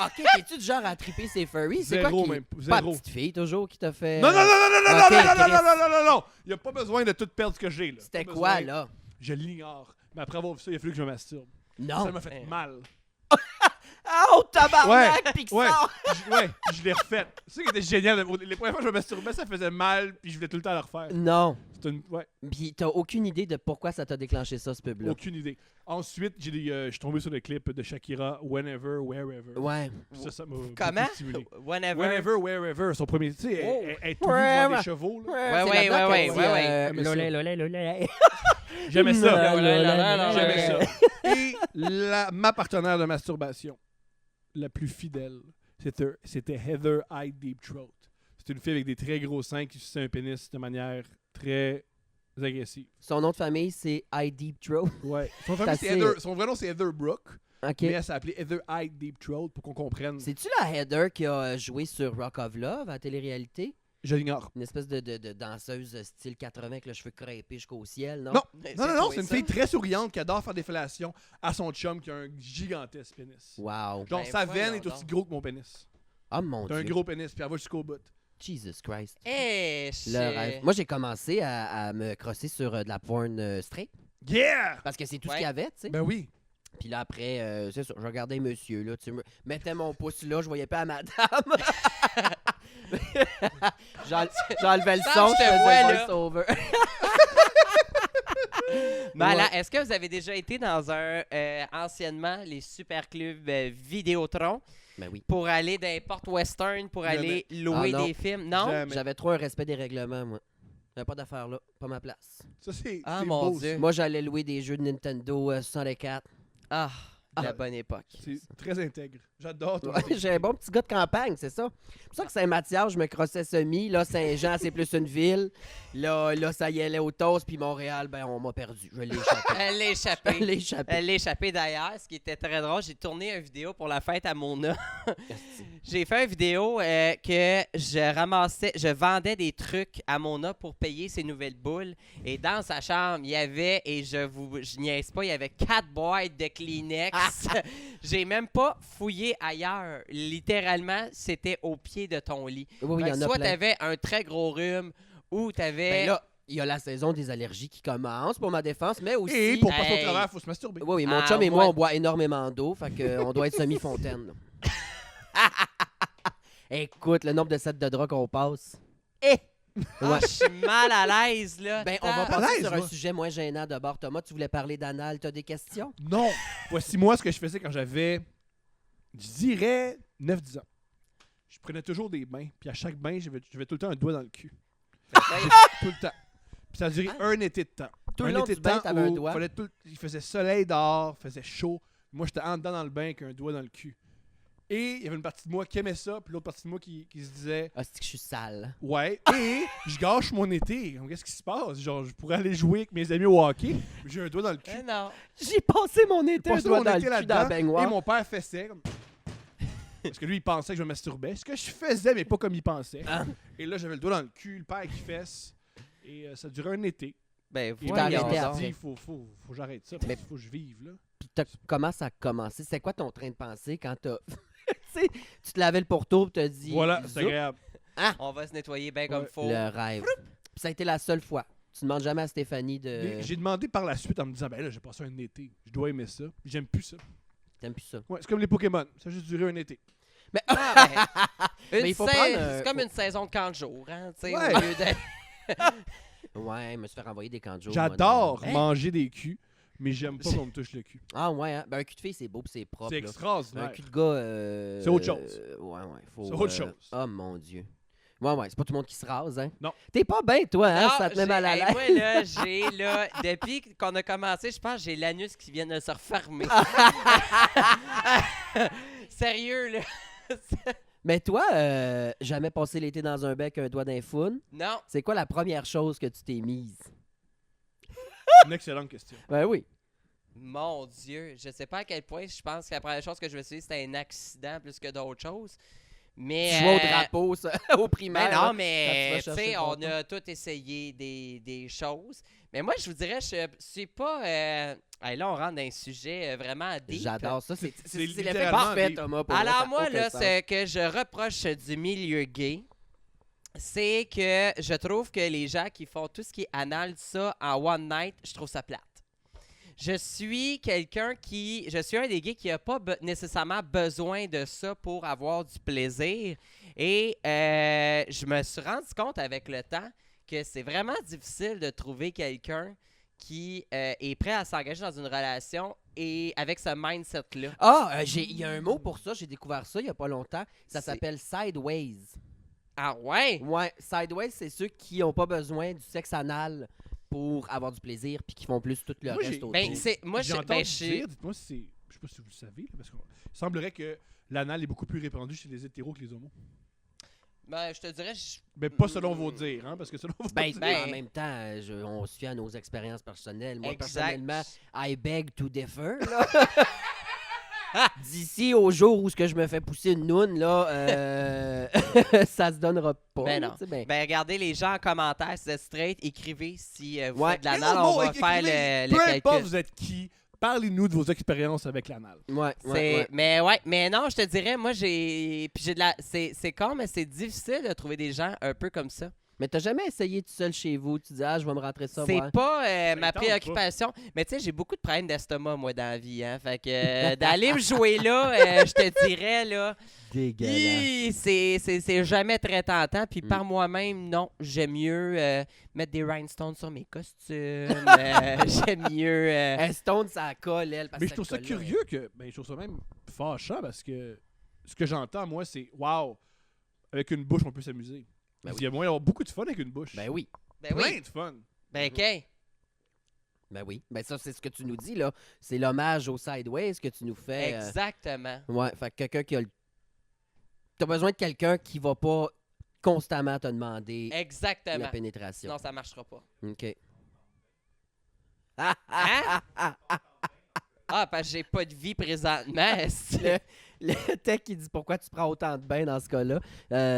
OK, t'es-tu du genre à triper ses furries? C'est Zéro, quoi qui... même. Pas Zéro. la petite fille, toujours, qui t'a fait... Non, non, non, non, non, non, Ok, non, non, non, Chris. non, non, non, non, non. Il n'y a pas besoin de tout perdre ce que j'ai, là. C'était Pas quoi, besoin. là? Je l'ignore. Mais après avoir vu ça, il a fallu que je me masturbe. Non. Ça m'a fait mal. Oh, tabarnak, Pixar! Je l'ai refait. C'est ça qui était génial. Les premières fois que je me masturbais, ça faisait mal, puis je voulais tout le temps le refaire. Non. Ouais, Puis t'as aucune idée de pourquoi ça t'a déclenché ça, ce pub-là. aucune idée. Ensuite, je suis tombé sur le clip de Shakira, Whenever, Wherever. Ouais. Ça m'a Comment? beaucoup stimulé. Whenever. Whenever, Wherever, son premier. Tu sais, Oh. elle est tout nue devant Wherever. des chevaux. Là. Ouais, c'est là-dedans ouais, qu'elle dit, ouais. J'aimais ça. lolé, lolé, lolé. J'aimais ça. J'aimais Ouais. ça. Et ma partenaire de masturbation, La plus fidèle, c'était Heather Eye Deep Throat. C'est une fille avec des très gros seins qui suçait un pénis de manière très agressive. Son nom de famille, c'est I Deep Throat. Ouais. son vrai nom c'est Heather Brooke, OK. mais elle s'appelait Heather Eye Deep Throat pour qu'on comprenne. C'est-tu la Heather qui a joué sur Rock of Love à la télé-réalité? Je l'ignore. Une espèce de danseuse style 80 avec le cheveu crêpé jusqu'au ciel, non? Non. Mais Non, non, non, quoi, c'est une ça? fille très souriante qui adore faire des fellations à son chum qui a un gigantesque pénis. Wow. Genre, Ben, sa veine voyons est aussi donc. gros que mon pénis. Oh mon T'as un Dieu. gros pénis, puis elle va jusqu'au bout. Jesus Christ. Eh, Le rêve. Moi, j'ai commencé à me crosser sur de la porn straight. Yeah! Parce que c'est tout ce Ouais. qu'il y avait, tu sais. Ben oui. Puis là, après, c'est ça, je regardais monsieur, là, tu sais, mettais mon pouce là, je voyais pas à madame. J'enlevais le Sam, son, je je te faisais vois, le là. voice-over. Malade. Est-ce que vous avez déjà été dans anciennement, les super clubs Vidéotron Ben oui. pour aller dans les portes western, pour Jamais. aller louer Ah, non. des films? Non? Jamais. J'avais trop un respect des règlements, moi. J'avais pas d'affaires là, pas ma place. Ça, c'est Ah, c'est mon beau, Dieu. Moi, j'allais louer des jeux de Nintendo 64. Ah, la Ah. bonne époque. C'est très intègre. J'adore ton Ouais, j'ai un bon petit gars de campagne, c'est ça. C'est pour ça que Saint-Mathias, je me crossais semi. Là, Saint-Jean, c'est plus une ville. Là, ça y allait au toast. Puis Montréal, ben, on m'a perdu. Je l'ai échappé. Elle l'est Je échappée. l'ai échappé. Elle l'est échappée d'ailleurs, ce qui était très drôle. J'ai tourné une vidéo pour la fête à Mona. J'ai fait une vidéo que je vendais des trucs à Mona pour payer ses nouvelles boules. Et dans sa chambre, il y avait, et je niaise pas, il y avait 4 boîtes de Kleenex. J'ai même pas fouillé ailleurs. Littéralement, c'était au pied de ton lit. Oui, il y en a soit plein. t'avais un très gros rhume, ou t'avais... Ben là, il y a la saison des allergies qui commence pour ma défense, mais aussi... Et pour passer Hey. au travers, il faut se masturber. Oui, oui, mon Ah, chum et moi, ouais. on boit énormément d'eau, fait qu'on doit être semi-fontaine. là. Écoute, le nombre de sets de draps qu'on passe. Eh! Ah, Ouais. je suis mal à l'aise, là. Ben, on va à passer l'aise, sur un moi. sujet moins gênant d'abord. Thomas, tu voulais parler d'anal, t'as des questions? Non. Voici moi ce que je faisais quand j'avais, je dirais, 9-10 ans. Je prenais toujours des bains, puis à chaque bain, j'avais tout le temps un doigt dans le cul. Tout le temps. Puis ça a duré un été de temps. Tout le un long été du de bain, temps t'avais un où doigt? il faisait soleil dehors, faisait chaud. Moi, j'étais en dedans dans le bain avec un doigt dans le cul. Et il y avait une partie de moi qui aimait ça, puis l'autre partie de moi qui se disait Ah, c'est que je suis sale. ouais. Et je gâche mon été. Donc, qu'est-ce qui se passe? Genre, je pourrais aller jouer avec mes amis au hockey, mais j'ai un doigt dans le cul. Non. J'ai passé mon été un Passé doigt mon dans le été cul dans la là-dedans, baignoire. et mon père fessait comme Parce que lui, il pensait que je me masturbais. Ce que je faisais, mais pas comme il pensait. Ah. Et là, j'avais le doigt dans le cul, le père qui fesse. Et ça durait un été. Ben, Puis voyons t'as arrêté donc. après. Il faut que j'arrête ça. Mais- Il faut que je vive, là. Puis comment ça a commencé? C'est quoi ton train de pensée quand t'as... Tu sais, tu te lavais le pourtour et t'as dit... Voilà, c'est zoup, agréable. On va se nettoyer bien comme Ouais. faut. le rêve. Puis ça a été la seule fois. Tu demandes jamais à Stéphanie de... Mais j'ai demandé par la suite en me disant, ben là, j'ai passé un été. Je dois aimer ça. Puis j'aime plus ça. T'aimes plus ça. Ouais, c'est comme les Pokémon. Ça a juste duré un été. Ah, ben, Mais il faut prendre un- c'est comme une saison de 40 jours, hein, tu sais, Ouais. au lieu de... Ouais, je me suis fait renvoyer des camps de jour. J'adore moi, de- manger des culs, mais j'aime pas qu'on me touche le cul. Ah ouais, hein? Ben un cul de fille, c'est beau pis c'est propre. C'est là. extraordinaire. Un cul de gars... C'est autre chose. Ouais. Faut, C'est autre chose. Oh mon Dieu. Ouais, c'est pas tout le monde qui se rase, hein? Non. T'es pas bien, toi, hein? Non, Ça te met j'ai- mal à hey, l'aise. moi, là, j'ai, là, depuis qu'on a commencé, je pense que j'ai l'anus qui vient de se refermer. Sérieux, là. Mais toi, jamais passé l'été dans un bec, un doigt d'un foun. Non. C'est quoi la première chose que tu t'es mise? Une excellente question. Ben oui. Mon Dieu, je sais pas à quel point je pense que la première chose que je me suis dit, c'était un accident plus que d'autres choses. Mais, Tu jouais au drapeau, ça, au primaire. Mais non, là, mais quand tu tu vas chercher sais, le on bâton. a tous essayé des choses. Mais moi, je vous dirais, je suis pas... hey, là, on rentre dans un sujet vraiment deep. J'adore ça. C'est C'est l'effet littéralement parfait, des- Thomas. pour vrai, ça Alors a moi, aucun là, sens. ce que je reproche du milieu gay, c'est que je trouve que les gens qui font tout ce qui est anal, ça, en one night, je trouve ça plate. Je suis un des gays qui n'a pas nécessairement besoin de ça pour avoir du plaisir. Et je me suis rendu compte avec le temps que c'est vraiment difficile de trouver quelqu'un qui est prêt à s'engager dans une relation et avec ce mindset-là. Ah, il y a un mot pour ça. J'ai découvert ça il y a pas longtemps. Ça C'est- s'appelle sideways. Ah ouais? Ouais, sideways, c'est ceux qui n'ont pas besoin du sexe anal pour avoir du plaisir puis qui font plus tout le Moi, reste j'ai- autour. Ben, moi, J'ai je, entendu je- dire, dites-moi si c'est... Je sais pas si vous le savez, là, parce qu'il semblerait que l'anal est beaucoup plus répandu chez les hétéros que les homos. ben, je te dirais, Mais pas selon vos dires, hein, parce que selon vos Ben, dires... en même temps, on se fie à nos expériences personnelles. Moi, personnellement, I beg to differ. Là. D'ici au jour où ce que je me fais pousser une noune, là, ça se donnera pas. Ben là, non. tu sais, ben, Ben, regardez les gens en commentaire, si vous êtes straight, écrivez si vous Ouais. faites de l'anal, Mais non, on va écrivez, faire le peu calcul. importe vous êtes qui, parlez-nous de vos expériences avec l'anal. ouais, C'est- ouais. mais non, je te dirais, moi j'ai de la c'est con, mais c'est difficile de trouver des gens un peu comme ça. Mais t'as jamais essayé tout seul chez vous? Tu dis, ah, je vais me rentrer ça, C'est moi. pas ma tente pas. préoccupation. Mais tu sais, j'ai beaucoup de problèmes d'estomac, moi, dans la vie. Hein? Fait que d'aller me jouer là, je te dirais, là, Dégueulasse. c'est jamais très tentant. Puis Mm. par moi-même, non, j'aime mieux mettre des rhinestones sur mes costumes. J'aime mieux... Stone, ça colle, elle. Parce Mais que je trouve ça colle, là. curieux que... Ben, je trouve ça même fâchant parce que ce que j'entends, moi, c'est « Wow, avec une bouche, on peut s'amuser. Ben Il y a moyen d'avoir beaucoup de fun avec une bouche. Ben oui. Ben Plein oui, de fun. ben OK. Ben oui. Ben ça, c'est ce que tu nous dis, là. C'est l'hommage au sideways que tu nous fais. Exactement. Ouais, fait que quelqu'un qui a le... T'as besoin de quelqu'un qui va pas constamment te demander Exactement. la pénétration. Sinon, ça marchera pas. OK. Hein? Ah, parce que j'ai pas de vie présentement. est-ce- Le tech qui dit pourquoi tu prends autant de bains dans ce cas-là.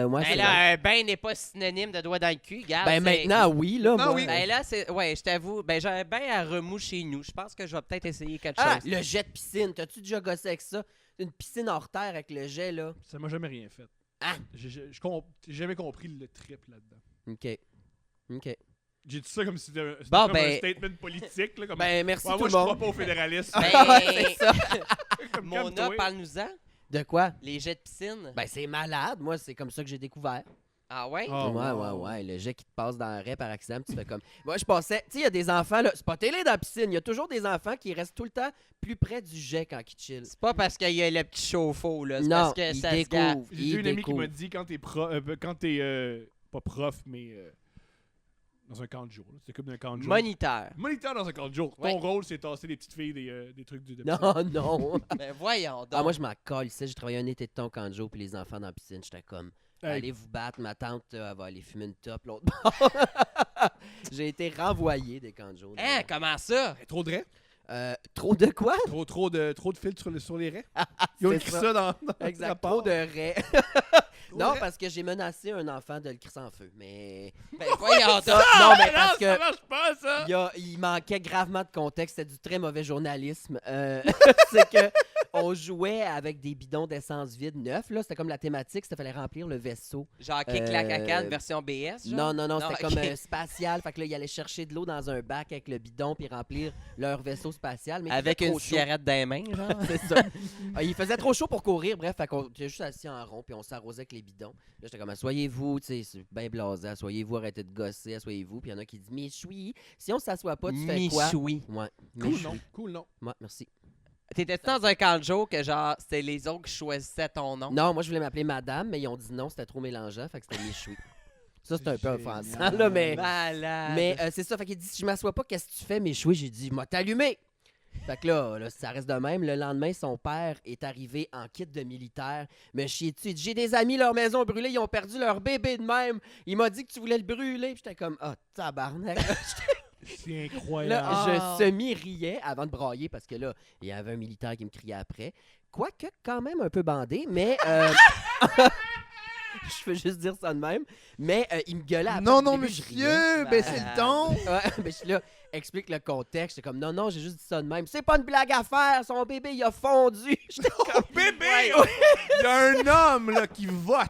Moi, Ben c'est vrai. là, un bain n'est pas synonyme de doigt dans le cul, gars. Ben maintenant, oui, là. Non, moi. oui. Ben là, c'est. Ouais, je t'avoue, ben j'ai un bain à remous chez nous. Je pense que je vais peut-être essayer quelque Ah, chose. le jet de piscine. T'as-tu déjà gossé avec ça? Une piscine hors terre avec le jet, là. Ça m'a jamais rien fait. Ah! J'ai jamais compris le trip là-dedans. OK. OK. J'ai dit ça comme si c'était un, Bon, comme ben- un statement politique. Là, comme, Ben, merci Ouais, tout moi, le je crois monde. pas au fédéralisme. Ben, c'est ça. Comme Mona, calme-toi. parle-nous-en. De quoi? Les jets de piscine. Ben, c'est malade. Moi, c'est comme ça que j'ai découvert. Ah ouais? Ah, ouais, wow. ouais. Le jet qui te passe dans le raie par accident, puis tu fais comme. Moi, je pensais. Tu sais, il y a des enfants, là. C'est pas télé dans la piscine. Il y a toujours des enfants qui restent tout le temps plus près du jet quand ils chillent. C'est pas parce qu'il y a le petit chauffe-eau, là. C'est Non, parce que ils ça se gâte. découvrent. J'ai Ils une amie qui découvrent. m'a dit quand t'es pas prof, mais dans un camp de jour. là. C'est comme dans un camp de jour. Moniteur. Moniteur dans un camp de jour. Ouais. Ton rôle, c'est tasser des petites filles des trucs du Non, non. Ben voyons donc. Ah, moi, je m'en colle. Ici, j'ai travaillé un été de temps au camp de jour, puis les enfants dans la piscine, j'étais comme. Hey, Allez vous battre, ma tante, elle va aller fumer une top l'autre bord. J'ai été renvoyé des camps de jour. Hein, comment ça? trop de raies? Trop de quoi? Trop de filtres sur les raies. Ils ont C'est écrit ça. ça dans le Exact, rapport. trop de raies. Non, Ouais. parce que j'ai menacé un enfant de le crisser en feu. Mais. Ben, voyons Ça, donc. non, mais parce ça que. marche pas, ça! Il manquait gravement de contexte. C'était du très mauvais journalisme. C'est que on jouait avec des bidons d'essence vide neufs. Là. C'était comme la thématique. C'était fallait remplir le vaisseau. Genre kick la cacane version BS, genre? Non, c'était ok. comme spatial. Fait que là, ils allaient chercher de l'eau dans un bac avec le bidon puis remplir leur vaisseau spatial. Mais il Avec faisait une trop chaud. cigarette dans les mains, genre. C'est ça. Il faisait trop chaud pour courir. Bref, fait qu'on était juste assis en rond puis on s'arrosait avec les bidons. Là, j'étais comme, asseyez-vous, tu sais, c'est bien blasé. Asseyez-vous, arrêtez de gosser, asseyez-vous. Puis il y en a qui disent, mais choui, si on s'assoit pas, tu fais quoi? Michoui. Ouais, Cool, méchoui. non? Cool, non? Ouais, merci. T'étais-tu dans un camp de jour que genre c'était les autres qui choisissaient ton nom? Non, moi, je voulais m'appeler madame, mais ils ont dit non, c'était trop mélangeant. Fait que c'était méchoui. Ça, c'est un peu Génial. offensant, là, mais. Malade. Mais c'est ça, fait qu'il dit si je m'assois pas, qu'est-ce que tu fais, méchoui? J'ai dit, m'a t'allumé! Fait que là, ça reste de même. Le lendemain, son père est arrivé en kit de militaire. Me chier dessus. Il dit, j'ai des amis, leur maison brûlée, ils ont perdu leur bébé de même. Il m'a dit que tu voulais le brûler. Puis j'étais comme, ah, tabarnak. C'est incroyable. Là, Ah. je semi-riais avant de brailler parce que là, il y avait un militaire qui me criait après. Quoique, quand même un peu bandé, mais. Je peux juste dire ça de même. Mais il me gueulait après. Non, Au non, début, je riais. monsieur, baissez le ton! Ouais, mais je suis là, explique le contexte. J'étais comme, non, j'ai juste dit ça de même. C'est pas une blague à faire, son bébé, il a fondu. J'étais comme, Bébé! Il y a un homme là, qui vote,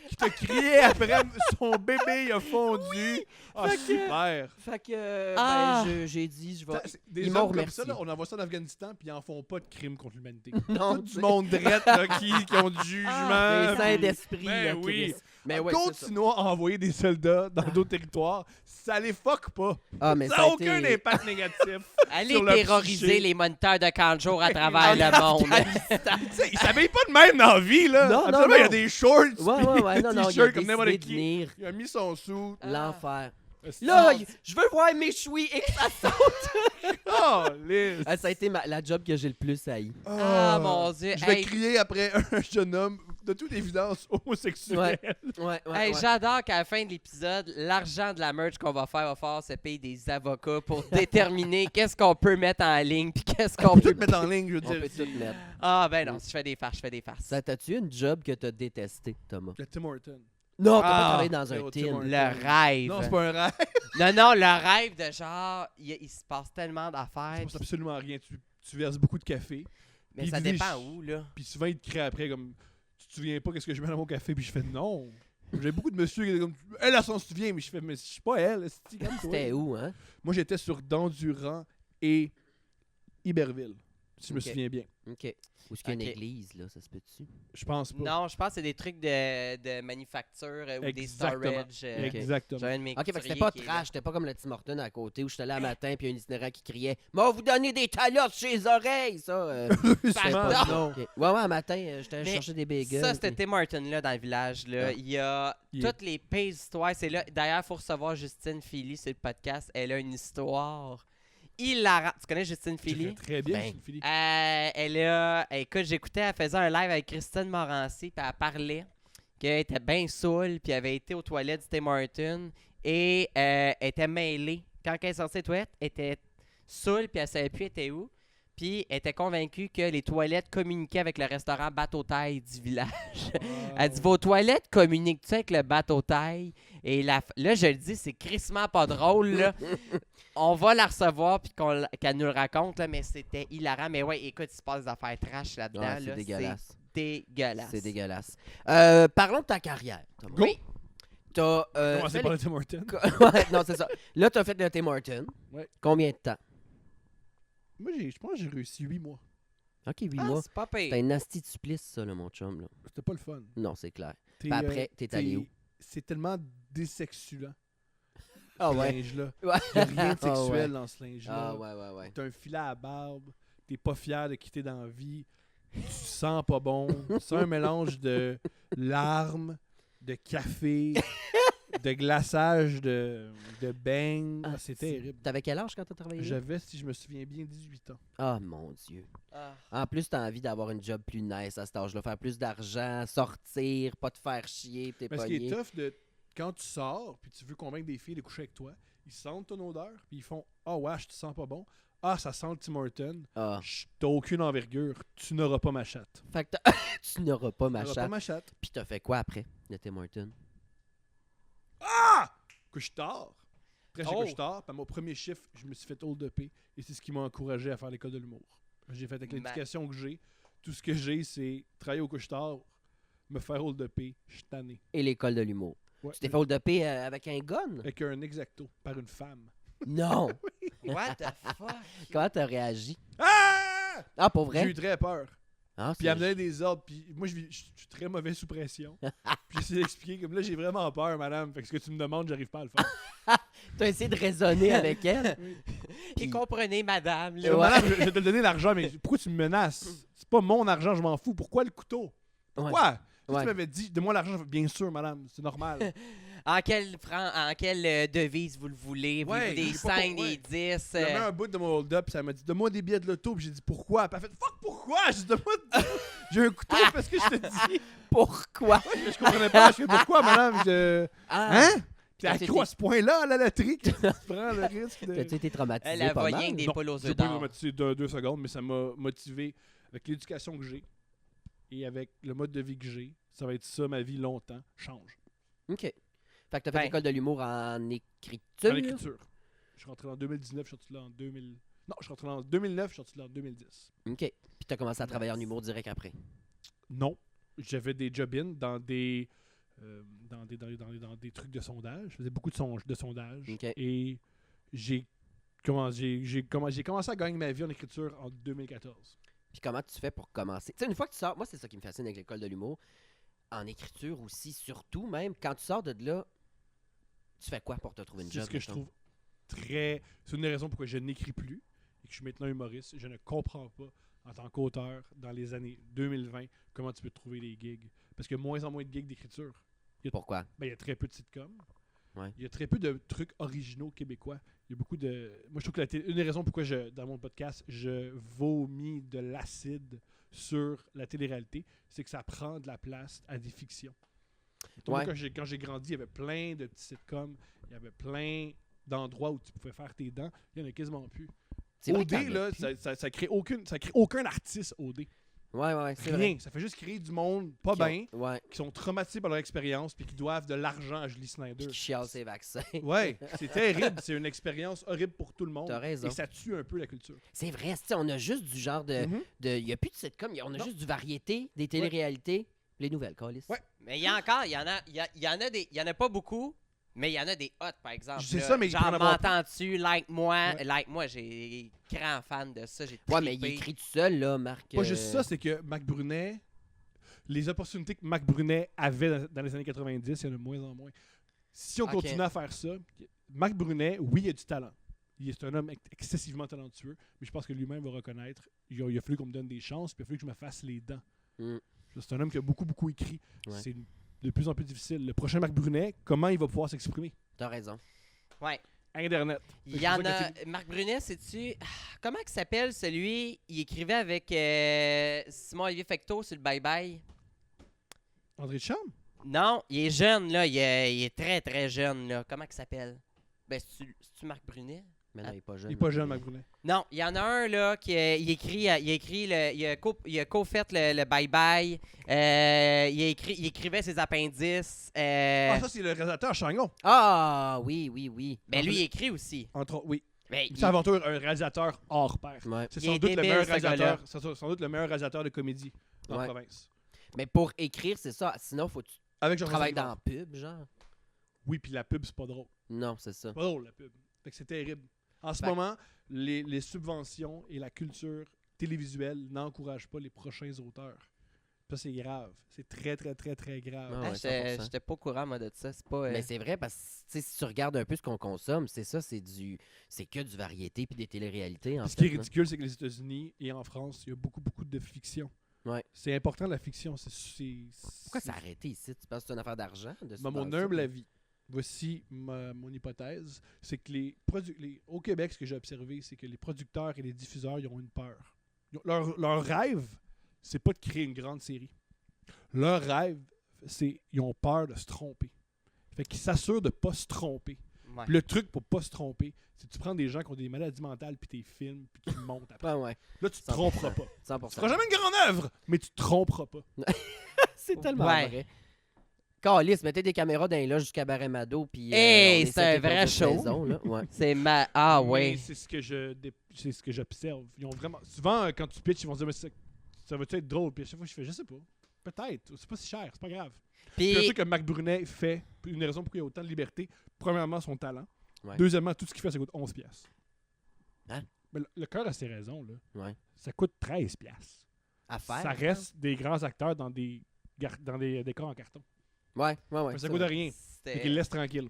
qui te criait après son bébé, il a fondu. Ah, Fait que- super! Fait que, Ah. j'ai dit, je vais. Des Ils m'ont hommes comme ça, remercié. là, on envoie ça en Afghanistan, puis ils en font pas de crimes contre l'humanité. Non, Tout du monde drette là, qui ont du jugement. les saints puis- d'esprit. Ben là, oui. Chris. Mais ouais, c'est ça. Continuons à envoyer des soldats dans d'autres territoires, ça les fuck pas. Ah, mais Ça ça n'a a aucun été... impact négatif. Allez sur le terroriser psyché. les moniteurs de camp de jour à travers le monde. Tu sais, ils s'habillent pas de même dans la vie, là. Non, Absolument, non, il y a non. des shorts, Ouais, non, des il a t-shirts comme n'importe décidé de qui. venir. Il a mis son sou. L'enfer. Ah. Là, je veux voir mes chouis et que ça saute. Oh, Liz. Ça a été la job que j'ai le plus haï. Ah mon dieu. Je vais Hey, crier après un jeune homme de toute évidence homosexuel. Ouais, hey, j'adore qu'à la fin de l'épisode, l'argent de la merch qu'on va faire se payer des avocats pour déterminer qu'est-ce qu'on peut mettre en ligne puis qu'est-ce On qu'on peut peut tout mettre en ligne, je veux On dire. peut tout mettre. Ah ben non, je fais des farces. Ça, t'as-tu une job que t'as détesté, Thomas? Le Tim Horton. Non, t'as pas Ah, travaillé dans un Tim tin. Hortons. Le rêve. Non, c'est pas un rêve. Non, le rêve de genre, il se passe tellement d'affaires. Ça passe absolument rien. Tu verses beaucoup de café. Mais Puis ça il dit, dépend où, là. Puis souvent, il te crée après comme tu te souviens pas qu'est-ce que je mets dans mon café. Puis je fais non. J'ai beaucoup de monsieur qui étaient comme elle s'en souvient. Mais je fais mais je suis pas elle. C'était où, hein? Moi, j'étais sur Dandurand et Iberville. Si je me Ok. souviens bien. OK. Où est-ce qu'il y a une Ok. église, là? Ça se peut-tu? Je pense pas. Non, je pense que c'est des trucs de manufacture ou des Exactement. storage. Ok. Exactement. J'ai un de mes OK, fait que c'était couturiers pas qui est trash. C'était pas comme le Tim Hortons à côté où j'étais là le matin puis un itinérant qui criait « Moi, vous donner des talottes chez les oreilles! » Ça, c'était Sûrement, pas non. OK. Ouais, un matin, j'étais Mais chercher des bagels. Ça, c'était puis- Tim Hortons là dans le village. Là. Ah. Il y a Il est- toutes les pays histoires. C'est là. D'ailleurs, il faut recevoir Justine Philly sur le podcast. Elle a une histoire hilarante. Tu connais Justine Je fais Philly? très bien, Ben. Philippe. Écoute, j'écoutais, elle faisait un live avec Christine Morancy, puis elle parlait qu'elle était bien saoule, puis elle avait été aux toilettes du Tim Hortons, et elle était mêlée. Quand elle est sortie des toilettes, elle était saoule, puis elle savait plus elle était où. Puis elle était convaincue que les toilettes communiquaient avec le restaurant Bateau-Taille du village. Elle dit, vos toilettes communiquent-tu avec le Bateau-Taille? Et là, je le dis, c'est crissement pas drôle, là. On va la recevoir puis qu'elle nous le raconte, là, mais c'était hilarant. Mais ouais, écoute, il se passe des affaires trash là-dedans. Ouais, c'est là, dégueulasse. dégueulasse. C'est dégueulasse. Parlons de ta carrière, Thomas. Go! Oui. T'as... Commencez fait par les- le Tim Hortons. Ouais, non, c'est ça. Là, t'as fait le Tim Hortons. Ouais. Combien de temps? Moi, je pense que j'ai réussi 8 mois. OK, 8 Ah, mois. c'est pas pire. C'était un nasty de supplice, ça, là, mon chum. Là. C'était pas le fun. Non, c'est clair. T'es, Puis après, t'es allé où? C'est tellement désexulant. Ah ce ouais. linge-là. Ouais. Il n'y a rien de Ah sexuel ouais. dans ce linge-là. Ah ouais. T'as un filet à barbe. T'es pas fier de quitter dans la vie. Tu sens pas bon. C'est un mélange de larmes, de café, de glaçage, de beigne. Ah, c'est terrible. T'avais quel âge quand t'as travaillé là? J'avais, si je me souviens bien, 18 ans. Ah, mon Dieu. Ah. En plus, t'as envie d'avoir une job plus nice à cet âge-là. Faire plus d'argent, sortir, pas te faire chier, pis t'es Mais ce qui est pogné. tough, quand tu sors puis tu veux convaincre des filles de coucher avec toi, ils sentent ton odeur puis ils font « Ah ouais, je te sens pas bon. Ah, ça sent le Tim Hortons. Ah. T'as aucune envergure. Tu n'auras pas ma chatte. Fait que tu n'auras pas Tu ma n'auras pas chatte. ma chatte. Puis t'as fait quoi après de Tim Hortons? Ah! Couche-tard. Après, j'ai Oh! couche-tard. Puis à mon premier chiffre, je me suis fait hold-upper. Et c'est ce qui m'a encouragé à faire l'école de l'humour. J'ai fait avec l'éducation que j'ai. Tout ce que j'ai, c'est travailler au couche-tard, me faire hold-upper. Je suis tanné. Et l'école de l'humour. Ouais. Tu t'es fait hold-upper avec un gun? Avec un exacto par une femme. Non! What the fuck? Comment t'as réagi? Ah! Ah, pour J'ai vrai? eu très peur. Ah, Puis elle me donnait des ordres. Puis moi, je suis très mauvais sous pression. Puis j'essaie d'expliquer comme là, j'ai vraiment peur, madame. Fait que ce que tu me demandes, j'arrive pas à le faire. T'as essayé de raisonner avec elle? Et comprenez, madame. Là, Là. madame, je vais te donner l'argent, mais pourquoi tu me menaces? C'est pas mon argent, je m'en fous. Pourquoi le couteau? Pourquoi? Si Ouais. tu m'avais dit, donne-moi l'argent, bien sûr, madame, c'est normal. En quelle devise vous le voulez? Ouais, Voulez-vous des j'ai pas 5, ouais. des 10? Elle m'a mis un bout de mon hold-up, puis elle m'a dit, donne-moi des billets de l'auto, puis j'ai dit, pourquoi? Puis elle a fait, fuck, pourquoi? J'ai dit, donne-moi, j'ai un couteau, parce que je te dis. Pourquoi? Mais je comprenais pas, je fais, pourquoi, madame? Ah! Hein? Puis Quand elle tu croit à ce point-là, à la loterie, que tu prends le risque de... T'as-tu été traumatisé Elle a pas voyé mal? avec des Non, poules aux j'ai œufs pas d'or. traumatisé deux secondes, mais ça m'a motivé avec l'éducation que j'ai et avec le mode de vie que j'ai. Ça va être ça, ma vie longtemps. Change. OK. Fait que t'as fait Ben. l'école de l'humour en écriture? En écriture. Je suis rentré en 2019, je suis sorti là en 2000. Non, je suis rentré en 2009, je suis sorti là en 2010. OK. Puis t'as commencé à travailler en humour direct après. Non, j'avais des job-in dans des dans des trucs de sondage. Je faisais beaucoup de sondages. OK. Et j'ai commencé à gagner ma vie en écriture en 2014. Puis comment tu fais pour commencer? Tu sais, une fois que tu sors, moi, c'est ça qui me fascine avec l'école de l'humour. En écriture aussi, surtout même, quand tu sors de là, tu fais quoi pour te trouver une C'est job? ce que je mettons? trouve très... C'est une des raisons pourquoi je n'écris plus et que je suis maintenant humoriste. Je ne comprends pas, en tant qu'auteur, dans les années 2020, comment tu peux trouver des gigs. Parce qu'il y a moins en moins de gigs d'écriture. Pourquoi? Ben, il y a très peu de sitcoms. Ouais. Il y a très peu de trucs originaux québécois. Il y a beaucoup de... Moi, je trouve que une des raisons pourquoi, dans mon podcast, je vomis de l'acide sur la télé-réalité, c'est que ça prend de la place à des fictions. Donc, Ouais. quand j'ai grandi, il y avait plein de petits sitcoms, il y avait plein d'endroits où tu pouvais faire tes dents. Il n'y en a quasiment plus. C'est vrai OD, qu'il y en a là, plus. ça crée aucun artiste OD. Ouais, c'est Rien. vrai. Ça fait juste créer du monde pas Qui ont- bien, Ouais. qui sont traumatisés par leur expérience puis qui doivent de l'argent à Julie Snyder. Puis qui chialent ses vaccins. Ouais, c'est terrible. C'est une expérience horrible pour tout le monde. T'as raison. Et ça tue un peu la culture. C'est vrai, tu sais, on a juste du genre de... Mhm. Il n'y a plus de sitcom, on a Non. juste du variété, des téléréalités, les nouvelles, Calis. Ouais. Mais il y a encore, il y en a pas beaucoup, mais il y en a des hot, par exemple. C'est là. ça, mais il genre, peut en avoir m'entends-tu, Ouais. like moi, j'ai grand fan de ça, j'ai Ouais, mais il trippé. écrit tout seul, là, Marc. Pas juste ça, c'est que Mac Brunet, les opportunités que Mac Brunet avait dans les années 90, il y en a de moins en moins. Si on Ok. continue à faire ça, Mac Brunet, oui, il a du talent. C'est un homme excessivement talentueux, mais je pense que lui-même va reconnaître. Il a fallu qu'on me donne des chances, puis il a fallu que je me fasse les dents. Mm. C'est un homme qui a beaucoup, beaucoup écrit. Ouais. C'est de plus en plus difficile. Le prochain Mac Brunet, comment il va pouvoir s'exprimer? T'as raison. Ouais. Internet. Il Fait que y en c'est pour ça a. Marc Brunet, sais-tu. Comment il s'appelle celui? Il écrivait avec Simon-Olivier Fecteau sur le Bye Bye. André Cham? Non, il est jeune, là. Il est très, très jeune, là. Comment il s'appelle? Ben, c'est-tu Marc Brunet? Mais non, il est pas jeune. Il est pas jeune, Mac Brunet. Non, il y en a un, là, qui il a co-fait le Bye Bye. Il écrivait ses appendices. Ah, ça, c'est le réalisateur Changon. Ah, oui. Ben, lui, il écrit aussi. Oui. Ben, C'est avant tout un réalisateur hors pair. Ouais. C'est Il sans est doute le débile, meilleur ce gars-là. réalisateur. C'est sans doute le meilleur réalisateur de comédie dans la Ouais. province. Mais pour écrire, c'est ça. Sinon, faut que tu Avec Jean-François travailles Simard. dans la pub, genre. Oui, puis la pub, c'est pas drôle. Non, c'est ça. C'est pas drôle, la pub. Fait que c'est terrible. En ce Fait- moment, les subventions et la culture télévisuelle n'encouragent pas les prochains auteurs. Ça, c'est grave. C'est très, très, très, très grave. Ah ouais, J'étais 100%. j'étais pas au courant, moi, de ça. C'est pas. Mais c'est vrai parce que tu sais, si tu regardes un peu ce qu'on consomme, c'est ça, c'est que du variété puis des téléréalités en Puis ce qui est fait. là. ridicule, c'est que les États-Unis et en France, il y a beaucoup, beaucoup de fiction. Ouais. C'est important, la fiction. Pourquoi ça a arrêté ici? Tu penses que c'est une affaire d'argent? De Mon subvention? humble avis, voici mon hypothèse, c'est que au Québec, ce que j'ai observé, c'est que les producteurs et les diffuseurs, ils ont une peur. Leur rêve, c'est pas de créer une grande série. Leur rêve, c'est ils ont peur de se tromper. Fait qu'ils s'assurent de pas se tromper. Ouais. Puis le truc pour pas se tromper, c'est que tu prends des gens qui ont des maladies mentales, puis t'es films, puis tu le montes après. Ouais. Là, tu te 100%. tromperas pas. 100%. Tu feras jamais une grande œuvre, mais tu te tromperas pas. C'est tellement Ouais. vrai. Calice, mettez des caméras dans les loges jusqu'à Barremado, puis... Hey, on c'est essaie un de vrai produire show. saison, là. Ouais. C'est ma. Ah, Mais ouais. c'est ce que j'observe. Ils ont vraiment. Souvent, quand tu pitches, ils vont se dire, mais ça va-tu être drôle? Puis à chaque fois, je fais, je sais pas. Peut-être. C'est pas si cher, c'est pas grave. Puis un Puis, truc que Marc Brunet fait, une raison pourquoi il y a autant de liberté, premièrement, son talent. Ouais. Deuxièmement, tout ce qu'il fait, ça coûte 11$. Hein? Mais le cœur a ses raisons, là. Ouais. Ça coûte 13$. À faire. Ça reste des grands acteurs dans des décors en carton. Ouais. Ça c'est coûte vrai. rien. c'était- Fait qu'il le laisse tranquille.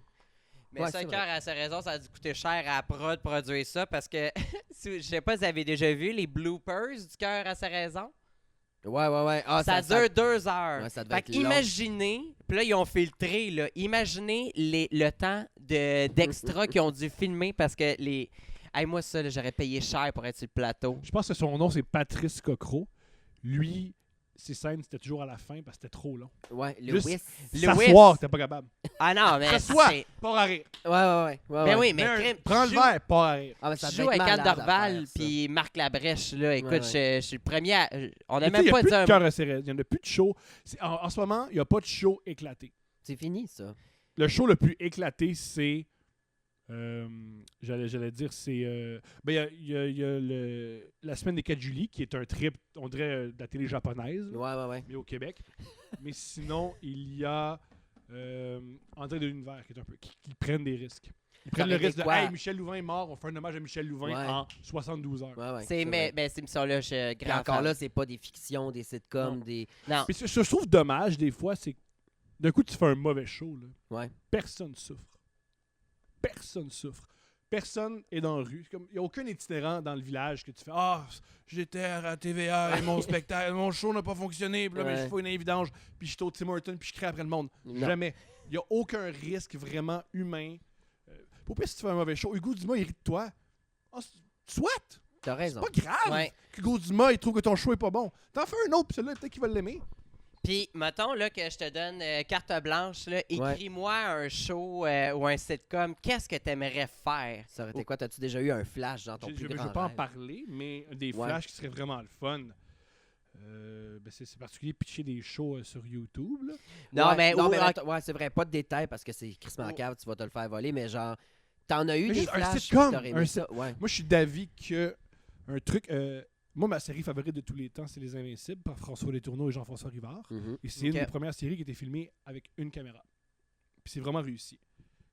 Mais Ouais, ça, c'est cœur à sa raison, ça a dû coûter cher à prod produire ça parce que je sais pas si vous avez déjà vu les bloopers du cœur à sa raison. Ouais. Ah, ça dure 2 heures. Ouais, ça devait Fait être que long. imaginez, puis là ils ont filtré là, imaginez le temps d'extra qu'ils ont dû filmer parce que les hey, moi ça là, j'aurais payé cher pour être sur le plateau. Je pense que son nom, c'est Patrice Cocro. Lui, ses scènes, c'était toujours à la fin parce que c'était trop long. Ouais, Juste- Lewis. S'asseoir, t'es pas capable. Ah non, mais S'assois, c'est- pas à rire. Ouais. Ben oui, mais Mets un- crime, prends le joue- verre, pas à rire. Ah, ben, ça Je devait joue être avec Anne malade à Dorval faire, ça. puis Marc Labrèche là, écoute, Ouais. je suis le premier à, on n'a Mais tu sais, même il y a pas plus dit de un cœur à ses raisons. Il n'y en a plus de show. En ce moment, il n'y a pas de show éclaté. C'est fini, ça. Le show le plus éclaté, c'est... j'allais dire, c'est... ben, il y a la semaine des 4 juillet, qui est un trip, on dirait, de la télé japonaise, là, Ouais. mais au Québec. Mais sinon, il y a André de l'Univers, qui est un peu... qui prennent des risques. Ils prennent le aurait été risque de « quoi? Hey, Michel Louvain est mort, on fait un hommage à Michel Louvain Ouais. en 72 heures. Ouais. c'est mais vrai. cette émission là, je Puis grand encore fan. là, c'est pas des fictions, des sitcoms, Non. des... Non. Mais ce que je trouve dommage, des fois, c'est que d'un coup, tu fais un mauvais show, là. Ouais. Personne souffre. Personne souffre. Personne est dans la rue. Il n'y a aucun itinérant dans le village que tu fais « Ah, j'étais à TVA et mon spectacle, mon show n'a pas fonctionné, puis là, ben, Ouais. je fais une vidange, puis je suis au Tim Hortons, puis je crie après le monde. » Non. Jamais. Il n'y a aucun risque vraiment humain. Pour pire, si tu fais un mauvais show, Hugo Dumas, il rit de toi. Ah, soit! T'as C'est raison. pas grave Ouais. qu'Hugo Dumas, il trouve que ton show est pas bon. T'en fais un autre, puis celui-là, peut-être qu'il va l'aimer. Puis, mettons là, que je te donne carte blanche, là, écris-moi un show ou un sitcom. Qu'est-ce que tu aimerais faire? Ça aurait été quoi? T'as-tu déjà eu un flash dans ton Je plus ne grand veux pas en rêve? parler, mais des Ouais. flashs qui seraient vraiment le fun. Ben c'est particulier pitcher des shows sur YouTube. Là. Non, Ouais, mais, ou- mettons- ouais, c'est vrai, pas de détails parce que c'est Chris Cave, tu vas te le faire voler, mais genre, t'en as eu Mais des juste un flashs, sitcom, puis t'aurais aimé un ça, ouais. Moi, je suis d'avis que un truc... moi, ma série favorite de tous les temps, c'est Les Invincibles, par François Letourneau et Jean-François Rivard. Mhm. Et c'est Ok. une des premières séries qui a été filmée avec une caméra. Puis c'est vraiment réussi.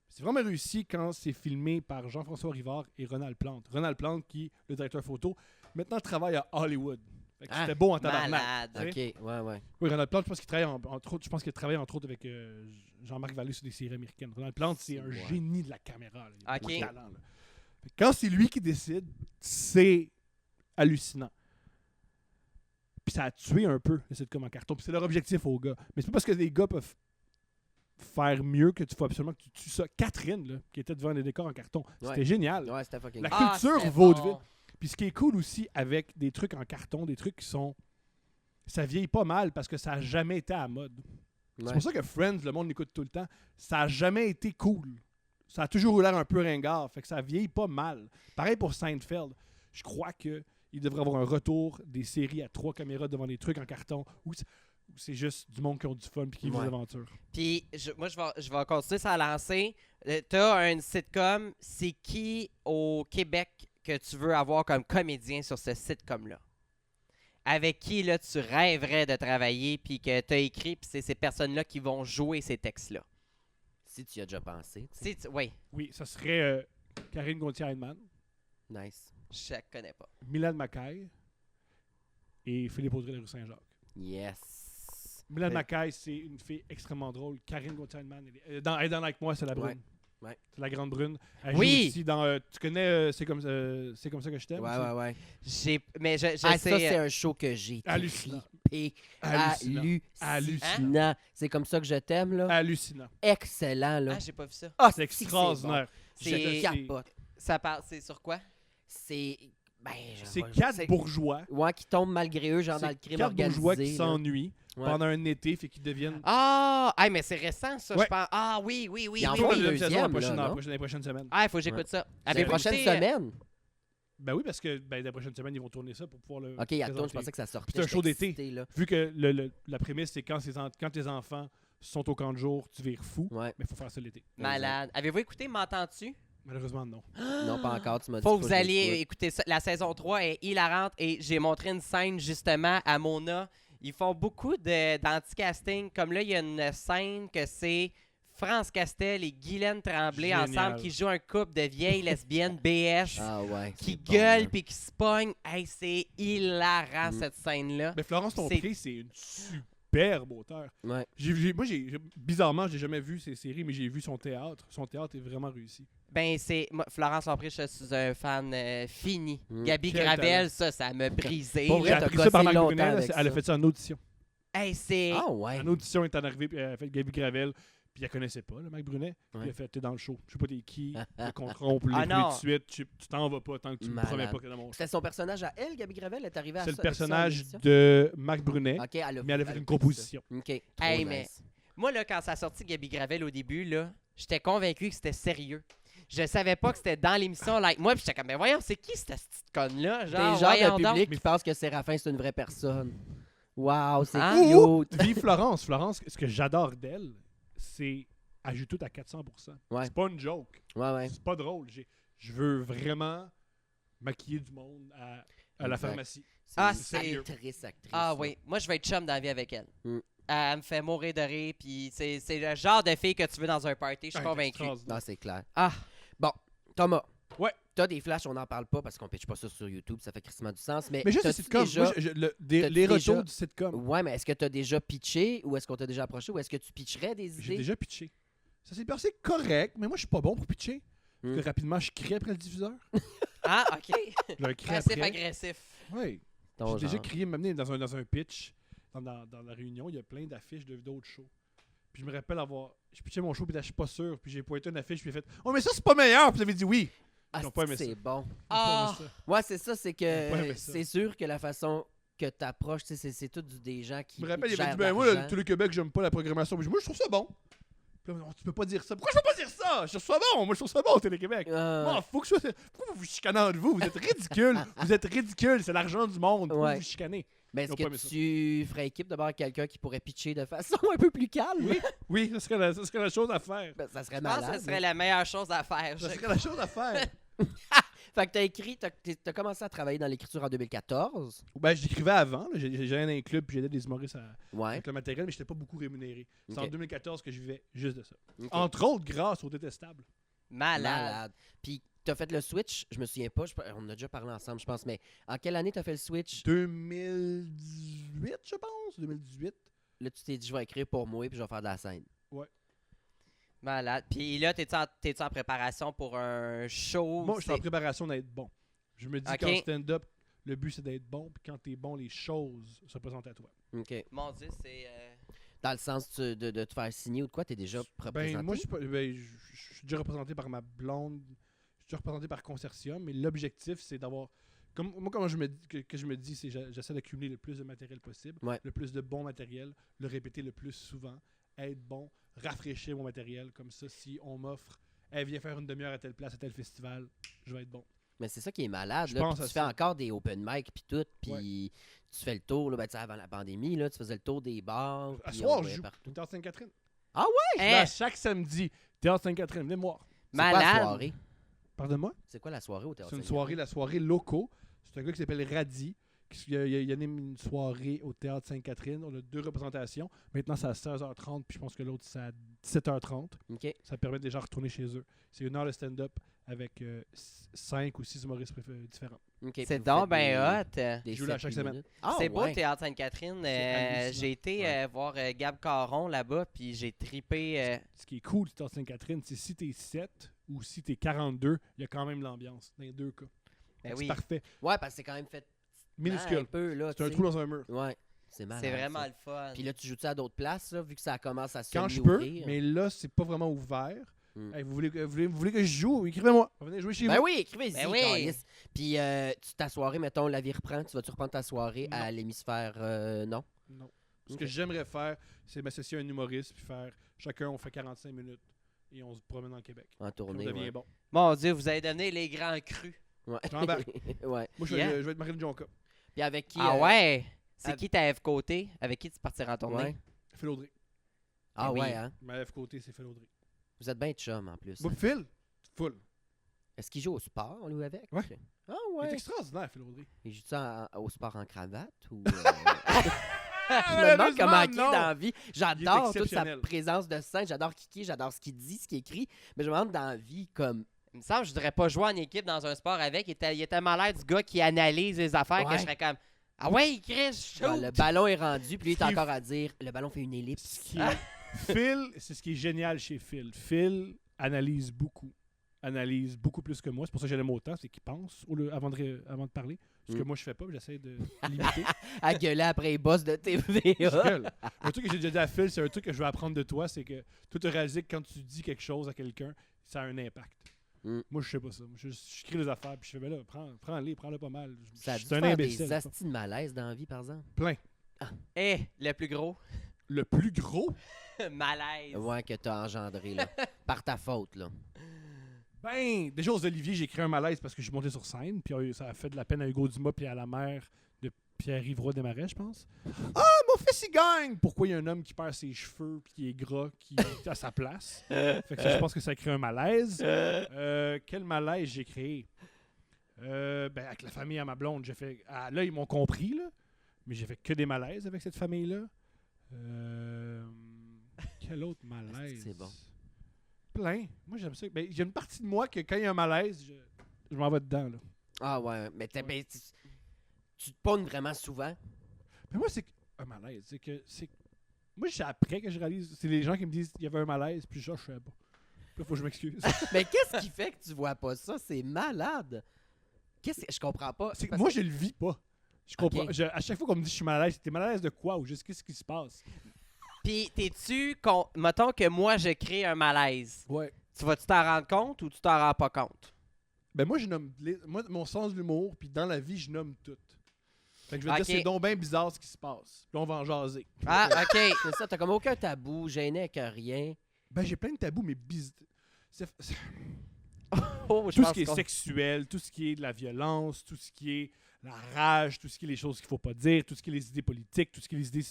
C'est vraiment réussi quand c'est filmé par Jean-François Rivard et Ronald Plante. Ronald Plante, qui, le directeur photo, maintenant travaille à Hollywood. Fait que Ah, c'était beau en tabarnak. malade. tu sais. Ok, ouais. Oui, Ronald Plante, je pense qu'il travaille entre autres, je pense qu'il travaille entre autres avec Jean-Marc Vallée sur des séries américaines. Ronald Plante, c'est un Ouais. génie de la caméra. Là. Il a Ok. beaucoup de talent, là. Fait que quand c'est lui qui décide, c'est hallucinant. Puis ça a tué un peu le sitcom en carton. Puis c'est leur objectif aux gars. Mais c'est pas parce que les gars peuvent faire mieux que tu faut absolument que tu tues ça. Catherine, là, qui était devant les décors en carton, Ouais. c'était génial. Ouais, c'était fucking La cool. culture c'était vaudeville. bon. Puis ce qui est cool aussi avec des trucs en carton, des trucs qui sont... Ça vieillit pas mal parce que ça a jamais été à la mode. Ouais. C'est pour ça que Friends, le monde l'écoute tout le temps. Ça a jamais été cool. Ça a toujours eu l'air un peu ringard. Fait que ça vieillit pas mal. Pareil pour Seinfeld. Je crois qu'il devrait avoir un retour des séries à 3 caméras devant des trucs en carton où c'est juste du monde qui ont du fun et qui vit Ouais. des aventures. Puis, moi, je vais continuer ça à lancer. T'as un sitcom. C'est qui au Québec que tu veux avoir comme comédien sur ce sitcom-là? Avec qui, là, tu rêverais de travailler, puis que t'as écrit, puis c'est ces personnes-là qui vont jouer ces textes-là? Si tu y as déjà pensé, tu sais. Oui, Oui, ça serait Karine Gauthier-Heinemann, Nice. je la connais pas. Milan Mackay et Philippe Audrey de rue Saint-Jacques. Yes. Milan Ouais. Mackay, c'est une fille extrêmement drôle. Karine Gauthier-Heinemann, elle est dans Like Moi, c'est la brune. Ouais. C'est la grande brune. Elle Oui! joue aussi dans... tu connais C'est comme ça que je t'aime? Ouais, aussi? ouais. Mais je Ah, sais. ça, c'est un show que j'ai Hallucinant. trippé. Hallucinant. Hallucinant. C'est comme ça que je t'aime, là. Hallucinant. Excellent, là. Ah, j'ai pas vu ça. Ah, C'est extraordinaire. C'est- Je capote. Ça parle, c'est sur quoi? C'est... Ben, C'est je- 4 c'est- bourgeois. Ouais, qui tombent malgré eux, genre dans le C'est crime 4 bourgeois qui organisé. là. s'ennuient. Ouais. pendant un été, fait qu'ils deviennent. Ah! Hey, mais c'est récent, ça, Ouais. je pense. Ah, oui, oui, oui. Ils en oui, font oui. une deuxième, saison là, non? dans les prochaines semaines. Ah, il faut que j'écoute ça. La Avez-vous prochaine écouté, semaine. Ben oui, parce que la prochaine semaine, ils vont tourner ça pour pouvoir le. Ok, à tourne, je présenter. pensais que ça sortait. Puis c'est un show J'étais d'été. excité, là. Vu que la prémisse, c'est quand tes enfants sont au camp de jour, tu vires fou. Ouais. Mais il faut faire ça l'été. Malade. Avez-vous écouté M'entends-tu? Malheureusement, non. Non, pas encore, tu m'as dit. Faut que que vous je alliez l'écoute. écouter ça. La saison 3 est hilarante et j'ai montré une scène justement à Mona. Ils font beaucoup d'anti-casting. Comme là, il y a une scène que c'est France Castel et Guylaine Tremblay Génial. ensemble qui jouent un couple de vieilles lesbiennes BS Ah ouais. qui c'est bon, gueulent là. puis qui se pognent. Hey, c'est hilarant Mm. cette scène-là. Mais Florence C'est- Tompré, c'est une superbe auteur. Ouais. Bizarrement, j'ai jamais vu ses séries, mais j'ai vu son théâtre. Son théâtre est vraiment réussi. Ben, c'est. moi, Florence Lompré, je suis un fan fini. Mm. Gabi Quel Gravel, ça m'a brisé. Pour J'ai vrai, t'as appris ça par gossé Marc longtemps Brunet. là, avec elle a ça. fait ça en audition. Hey, c'est. Ah ouais. En audition, elle est arrivée, puis elle a fait Gabi Gravel. Puis elle connaissait pas, le Marc Brunet. Puis Ouais. elle a fait, t'es dans le show. Je sais pas t'es qui. Le contrat, on peut Ah l'écouler non. tout de suite. Tu t'en vas pas tant que tu me Malade. promets pas que dans mon show. C'était son personnage à elle, Gabi Gravel, elle est arrivée à C'est le ça- personnage avec ça en de Marc Brunet, émission? Ok, mais elle a fait une ça. composition. Ok. Trop Hey, nice. mais- Moi, là, quand ça a sorti Gabi Gravel au début, là, j'étais convaincu que c'était sérieux. Je savais pas que c'était dans l'émission Like Moi, puis j'étais comme, mais voyons, c'est qui cette petite conne-là? Des Genre, gens voyons de donc. public qui pensent que Séraphin, c'est une vraie personne. Wow, c'est Ah. cute. Vive Florence. Florence, ce que j'adore d'elle, c'est elle joue tout à 400%. Ouais. C'est pas une joke. Ouais, ouais. C'est pas drôle. Je veux vraiment maquiller du monde à la Exact. pharmacie. Ah, c'est c'est- une actrice. Ah là. oui, moi, je vais être chum dans la vie avec elle. Mm. Elle me fait mourir de rire, puis c'est le genre de fille que tu veux dans un party, je suis Ah, convaincu. extraordinaire. Non, c'est clair. Ah, Thomas. Ouais. T'as des flashs, on n'en parle pas parce qu'on pitch pas ça sur YouTube, ça fait crissement du sens. Mais, Mais juste le t'as-tu sitcom. déjà- Moi, les t'as-tu retours déjà- du sitcom. Ouais, mais est-ce que tu as déjà pitché ou est-ce qu'on t'a déjà approché ou est-ce que tu pitcherais des J'ai idées? déjà pitché. Ça s'est passé correct, mais moi, je suis pas bon pour pitcher. Hmm. Parce que rapidement, je crie après le diffuseur. ah ok. Je leur crie Passif après. agressif. Oui. Ton J'ai déjà genre. crié, m'amener dans un pitch. Dans la réunion, il y a plein d'affiches d'autres shows. Puis je me rappelle je pitchais mon show, puis là, je suis pas sûr. Puis j'ai pointé une affiche, puis j'ai fait « Oh, mais ça, c'est pas meilleur! » Puis j'avais dit oui. Ah, Ils ont pas aimé c'est ça. bon. J'ai pas Ah, aimé ça. Ouais, c'est ça, c'est J'ai pas que aimé ça. c'est sûr que la façon que tu approches, c'est tout des gens qui. Je me rappelle, il avait gèrent dit Ben, moi, l'argent. tout le Québec, j'aime pas la programmation. Puis moi, je trouve ça bon. Puis là, non, tu peux pas dire ça. Pourquoi je peux pas dire ça? Je trouve ça bon. Moi, je trouve ça bon, Télé-Québec. Moi, faut que je sois. Pourquoi vous vous chicanez entre vous? Vous êtes ridicules. Vous êtes ridicules. C'est l'argent du monde. Pourquoi Ouais. vous vous chicanez? Mais Ils ont est-ce pas aimé que ça. tu ferais équipe d'abord avec quelqu'un qui pourrait pitcher de façon un peu plus calme? Oui, ça serait la chose à faire. Ben, ça serait je pense malade. que ce serait la meilleure chose à faire. Ça je serait la chose à faire. Fait que t'as écrit, t'as commencé à travailler dans l'écriture en 2014. Ben, j'écrivais avant. là. J'allais dans un club, puis j'aidais des humoristes Ouais. avec le matériel, mais j'étais pas beaucoup rémunéré. C'est en Ok. 2014 que je vivais juste de ça. Ok. Entre autres, grâce au Détestable. Malade. Malade. Puis t'as fait le switch, je me souviens pas, on en a déjà parlé ensemble, je pense, mais en quelle année t'as fait le switch? 2018, je pense. 2018. Là, tu t'es dit, je vais écrire pour moi, puis je vais faire de la scène. Malade. Puis là, t'es-tu en préparation pour un show? Moi, je suis en C'est- préparation d'être bon. Je me dis Ok. qu'en stand-up, le but c'est d'être bon, puis quand t'es bon, les choses se présentent à toi. OK. Mon Dieu, c'est... Dans le sens de te faire signer ou de quoi, t'es déjà représenté? Ben, moi, je suis déjà représenté par ma blonde, je suis déjà représenté par Consortium, mais l'objectif, c'est d'avoir. Comment je me dis, que je me dis, c'est j'essaie d'accumuler le plus de matériel possible, Ouais. le plus de bon matériel, le répéter le plus souvent, être bon, rafraîchir mon matériel, comme ça, si on m'offre, viens faire une demi-heure à telle place, à tel festival, je vais être bon. Mais c'est ça qui est malade. Je Là, pense puis à tu fais ça. encore des open mic puis tout, puis tu fais le tour. Là, ben, tu sais, avant la pandémie, là, tu faisais le tour des bars. À puis soir, on je voyait joue partout. au Théâtre Sainte-Catherine. Ah Je vais Hein? à chaque samedi, Théâtre Sainte-Catherine, venez me voir. C'est quoi la Malade. soirée? Pardonne-moi? C'est quoi la soirée au théâtre? C'est une Sainte-Catherine? la soirée locaux. C'est un gars qui s'appelle Radi. Il anime une soirée au Théâtre Sainte-Catherine. On a 2 représentations. Maintenant, c'est à 16h30, puis je pense que l'autre, c'est à 17h30. OK. Ça permet déjà de retourner chez eux. C'est une heure de stand-up avec 5 ou 6 humoristes différents. OK, puis C'est vous donc faites ben des- hot. des Je joue là 7-8 chaque semaine. minutes. Ah, C'est beau ouais. le Théâtre Sainte-Catherine. C'est hallucinant. J'ai été Ouais. voir Gab Caron là-bas, puis j'ai tripé. Ce qui est cool du Théâtre Sainte-Catherine, c'est si t'es 7 ou si t'es 42, il y a quand même l'ambiance dans les 2 cas. Ben C'est oui. parfait. Ouais, parce que c'est quand même fait un Minuscule. peu, là. C'est un tu trou sais. dans un mur. Ouais. C'est malade. C'est vraiment ça. le fun. Puis là, tu joues-tu à d'autres places, là, vu que ça commence à se Quand je peux, ouvrir? mais là, c'est pas vraiment ouvert. Mm. Hey, vous voulez que je joue? Écrivez-moi. Venez jouer chez Ben vous. oui, écrivez-y, Ben oui. câlisse. Puis ta soirée, mettons, la vie reprend. Tu vas-tu reprendre ta soirée à l'hémisphère non? Non. Ce que j'aimerais faire, c'est m'associer à un humoriste puis faire chacun, on fait 45 minutes et on se promène dans le Québec. En Puis on tournée, devient ouais. bon. Mon Dieu, vous avez donné les grands crus. Ouais. J'embarque. Ouais. Moi, je Yeah. vais être Marine Jonca. Puis avec qui... Ah ouais? C'est avec- qui ta F côté? Avec qui tu partiras en tournée? Ouais. Phil Audrey. Ah oui. ouais, hein? Ma F côté, c'est Phil Audrey. Vous êtes bien chum en plus. Moi, Phil, full. Est-ce qu'il joue au sport, lui, avec? Ouais. Ah Il est ouais. extraordinaire, Phil Audrey. Il joue ça au sport en cravate ou... Je me demande comment il est dans la vie. J'adore toute sa exceptionnel. présence de scène. J'adore Kiki, j'adore ce qu'il dit, ce qu'il écrit. Mais je me demande dans la vie comme... Il me semble que je voudrais pas jouer en équipe dans un sport avec. Il était malade du gars qui analyse les affaires que Ouais. je serais comme ah ouais, Chris, shoot! Ouais, le ballon est rendu, puis lui, il est Ce qui est- encore à dire le ballon fait une Ce ellipse. qui est- Phil, c'est ce qui est génial chez Phil. Phil analyse beaucoup. Analyse beaucoup plus que moi. C'est pour ça que je l'aime autant. C'est qu'il pense avant de parler. Ce que Mm. moi, je fais pas. J'essaie de limiter. À gueuler après les boss de Je TVA. gueule. Un truc que j'ai déjà dit à Phil, c'est un truc que je veux apprendre de toi, c'est que toi, tu réalises que quand tu dis quelque chose à quelqu'un, ça a un impact. Mm. Moi, je sais pas ça. Moi, je crée des affaires, puis je fais, ben là, prends-le pas mal. Ça a dû C'est un faire imbécile. des astis de malaise dans la vie, par exemple. Plein. Eh, le plus gros Le plus gros, malaise. Ouais, que t'as engendré, là. Par ta faute, là. ben, déjà aux Olivier, j'ai créé un malaise parce que je suis monté sur scène, puis ça a fait de la peine à Hugo Dumas puis à la mère de Pierre-Yves Roy Desmarais, je pense. Ah, mon fils, il gagne! Pourquoi il y a un homme qui perd ses cheveux puis qui est gras, qui est à sa place? Fait que ça, je pense que ça crée un malaise. Quel malaise j'ai créé? Ben, avec la famille à ma blonde, j'ai fait... Ah, là, ils m'ont compris, là. Mais j'ai fait que des malaises avec cette famille-là. Quel autre malaise? C'est bon. Plein. Moi, j'aime ça. Ben, j'ai une partie de moi que quand il y a un malaise, je m'en vais dedans, là. Ah ouais, mais tu te pognes vraiment souvent. Mais moi, c'est un malaise. Moi, c'est après que je réalise. C'est les gens qui me disent qu'il y avait un malaise, puis je sais pas. Puis là, faut que je m'excuse. Mais qu'est-ce qui fait que tu vois pas ça? C'est malade. Je comprends pas. C'est que Parce moi, je le vis pas. Je comprends. Ok. À chaque fois qu'on me dit que je suis mal à l'aise, t'es mal à l'aise de quoi ou juste qu'est-ce qui se passe? Puis, mettons que moi, je crée un malaise. Ouais. Tu vas-tu t'en rendre compte ou tu t'en rends pas compte? Ben moi, je nomme. Moi, mon sens de l'humour, puis dans la vie, je nomme tout. Fait que je vais Ok. dire, c'est donc bien bizarre ce qui se passe. Puis on va en jaser. Ah, OK. c'est ça, t'as comme aucun tabou, gêné avec rien. Ben, j'ai plein de tabous, mais Oh, je tout ce pense qui est qu'on- sexuel, tout ce qui est de la violence, tout ce qui est la rage, tout ce qui est les choses qu'il faut pas dire, tout ce qui est les idées politiques, tout ce qui est les idées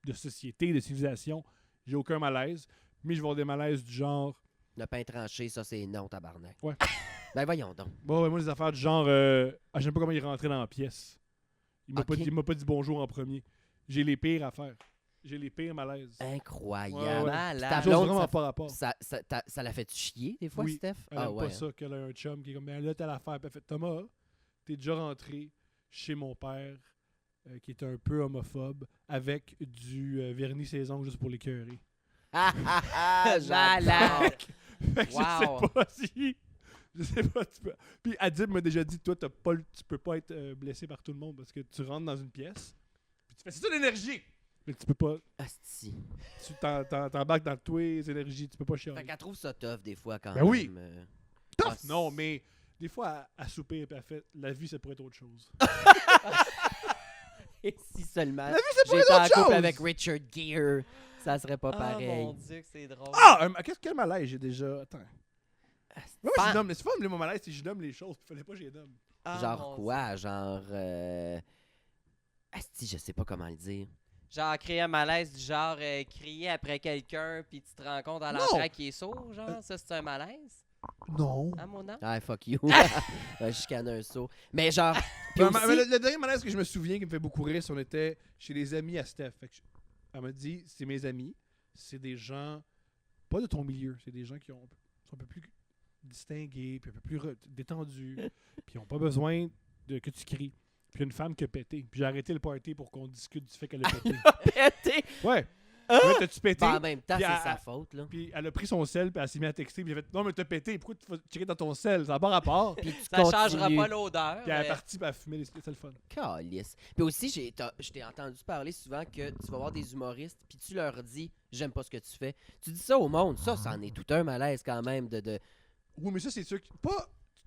de société, de civilisation, j'ai aucun malaise. Mais je vais avoir des malaises du genre... Le pain tranché, ça c'est non, tabarnak. Ouais. Ben voyons donc. Bon, ouais, moi, des affaires du genre... j'aime pas comment il est rentré dans la pièce. Il m'a Ok. m'a pas dit bonjour en premier. J'ai les pires affaires. J'ai les pires malaises. Incroyable. Ouais, ouais. Ta Malade. Chose blonde, vraiment pas rapport. ça l'a fait chier des fois, Oui. Steph? Elle Ah aime ouais. pas ça qu'elle a un chum qui est comme, ben là, t'as l'affaire. Puis elle fait, Thomas, t'es déjà rentré chez mon père, qui est un peu homophobe, avec du vernis ses ongles juste pour l'écœurer. Ah, ah, ah, j'adore. Malade. Fait que Wow. je sais pas si... Je sais pas, tu peux... Puis Adib m'a déjà dit, toi, tu peux pas être blessé par tout le monde parce que tu rentres dans une pièce, puis tu fais, c'est ça l'énergie! Mais tu peux pas... Asti. Tu t'embarques dans tous les énergies, tu peux pas chialer. Fait qu'elle trouve ça tough des fois quand Ben même. oui. Tough! Ah, Non, mais des fois, elle soupire puis elle fait, la vie, ça pourrait être autre chose. Et si seulement La vie, ça pourrait j'étais être en autre couple chose! avec Richard Gere, ça serait pas Oh pareil. mon Dieu, que c'est drôle. Ah! Quel malaise j'ai déjà... Attends. Moi, Pan- je nomme... C'est pas me mon malaise, c'est que je nomme les choses, puis fallait pas que je les nomme. Ah, Genre mon quoi? Genre... Asti, je sais pas comment le dire. Genre créer un malaise du genre crier après quelqu'un puis tu te rends compte à Non. l'entrée qu'il est sourd, genre ça c'est un malaise? Non. Hein, mon nom? Ah, fuck you. Je chicane un saut. Mais genre... puis Mais aussi- le dernier malaise que je me souviens qui me fait beaucoup rire, c'est on était chez les amis à Steph. Fait que elle m'a dit, c'est mes amis, c'est des gens, pas de ton milieu, c'est des gens qui sont un peu plus distingués, puis un peu plus détendus, puis ils n'ont pas besoin de que tu cries. Puis une femme qui a pété. Puis j'ai arrêté le party pour qu'on discute du fait qu'elle a pété. pété. Ouais. Hein? Ouais, t'as-tu pété? Ben, en même temps, Puis c'est elle- sa faute, là. Puis elle a pris son sel, puis elle s'est mise à texter, puis j'ai fait, non, mais t'as pété, pourquoi tu vas checker dans ton sel? Ça n'a pas rapport. Puis Puis tu Ça changera continues. pas l'odeur. elle est mais- partie, puis elle a fumé, c'était le fun. Calisse. Puis aussi, je t'ai entendu parler souvent que tu vas voir des humoristes, puis tu leur dis « J'aime pas ce que tu fais ». Tu dis ça au monde, ça en est tout un malaise quand même de... Oui, mais ça, c'est sûr que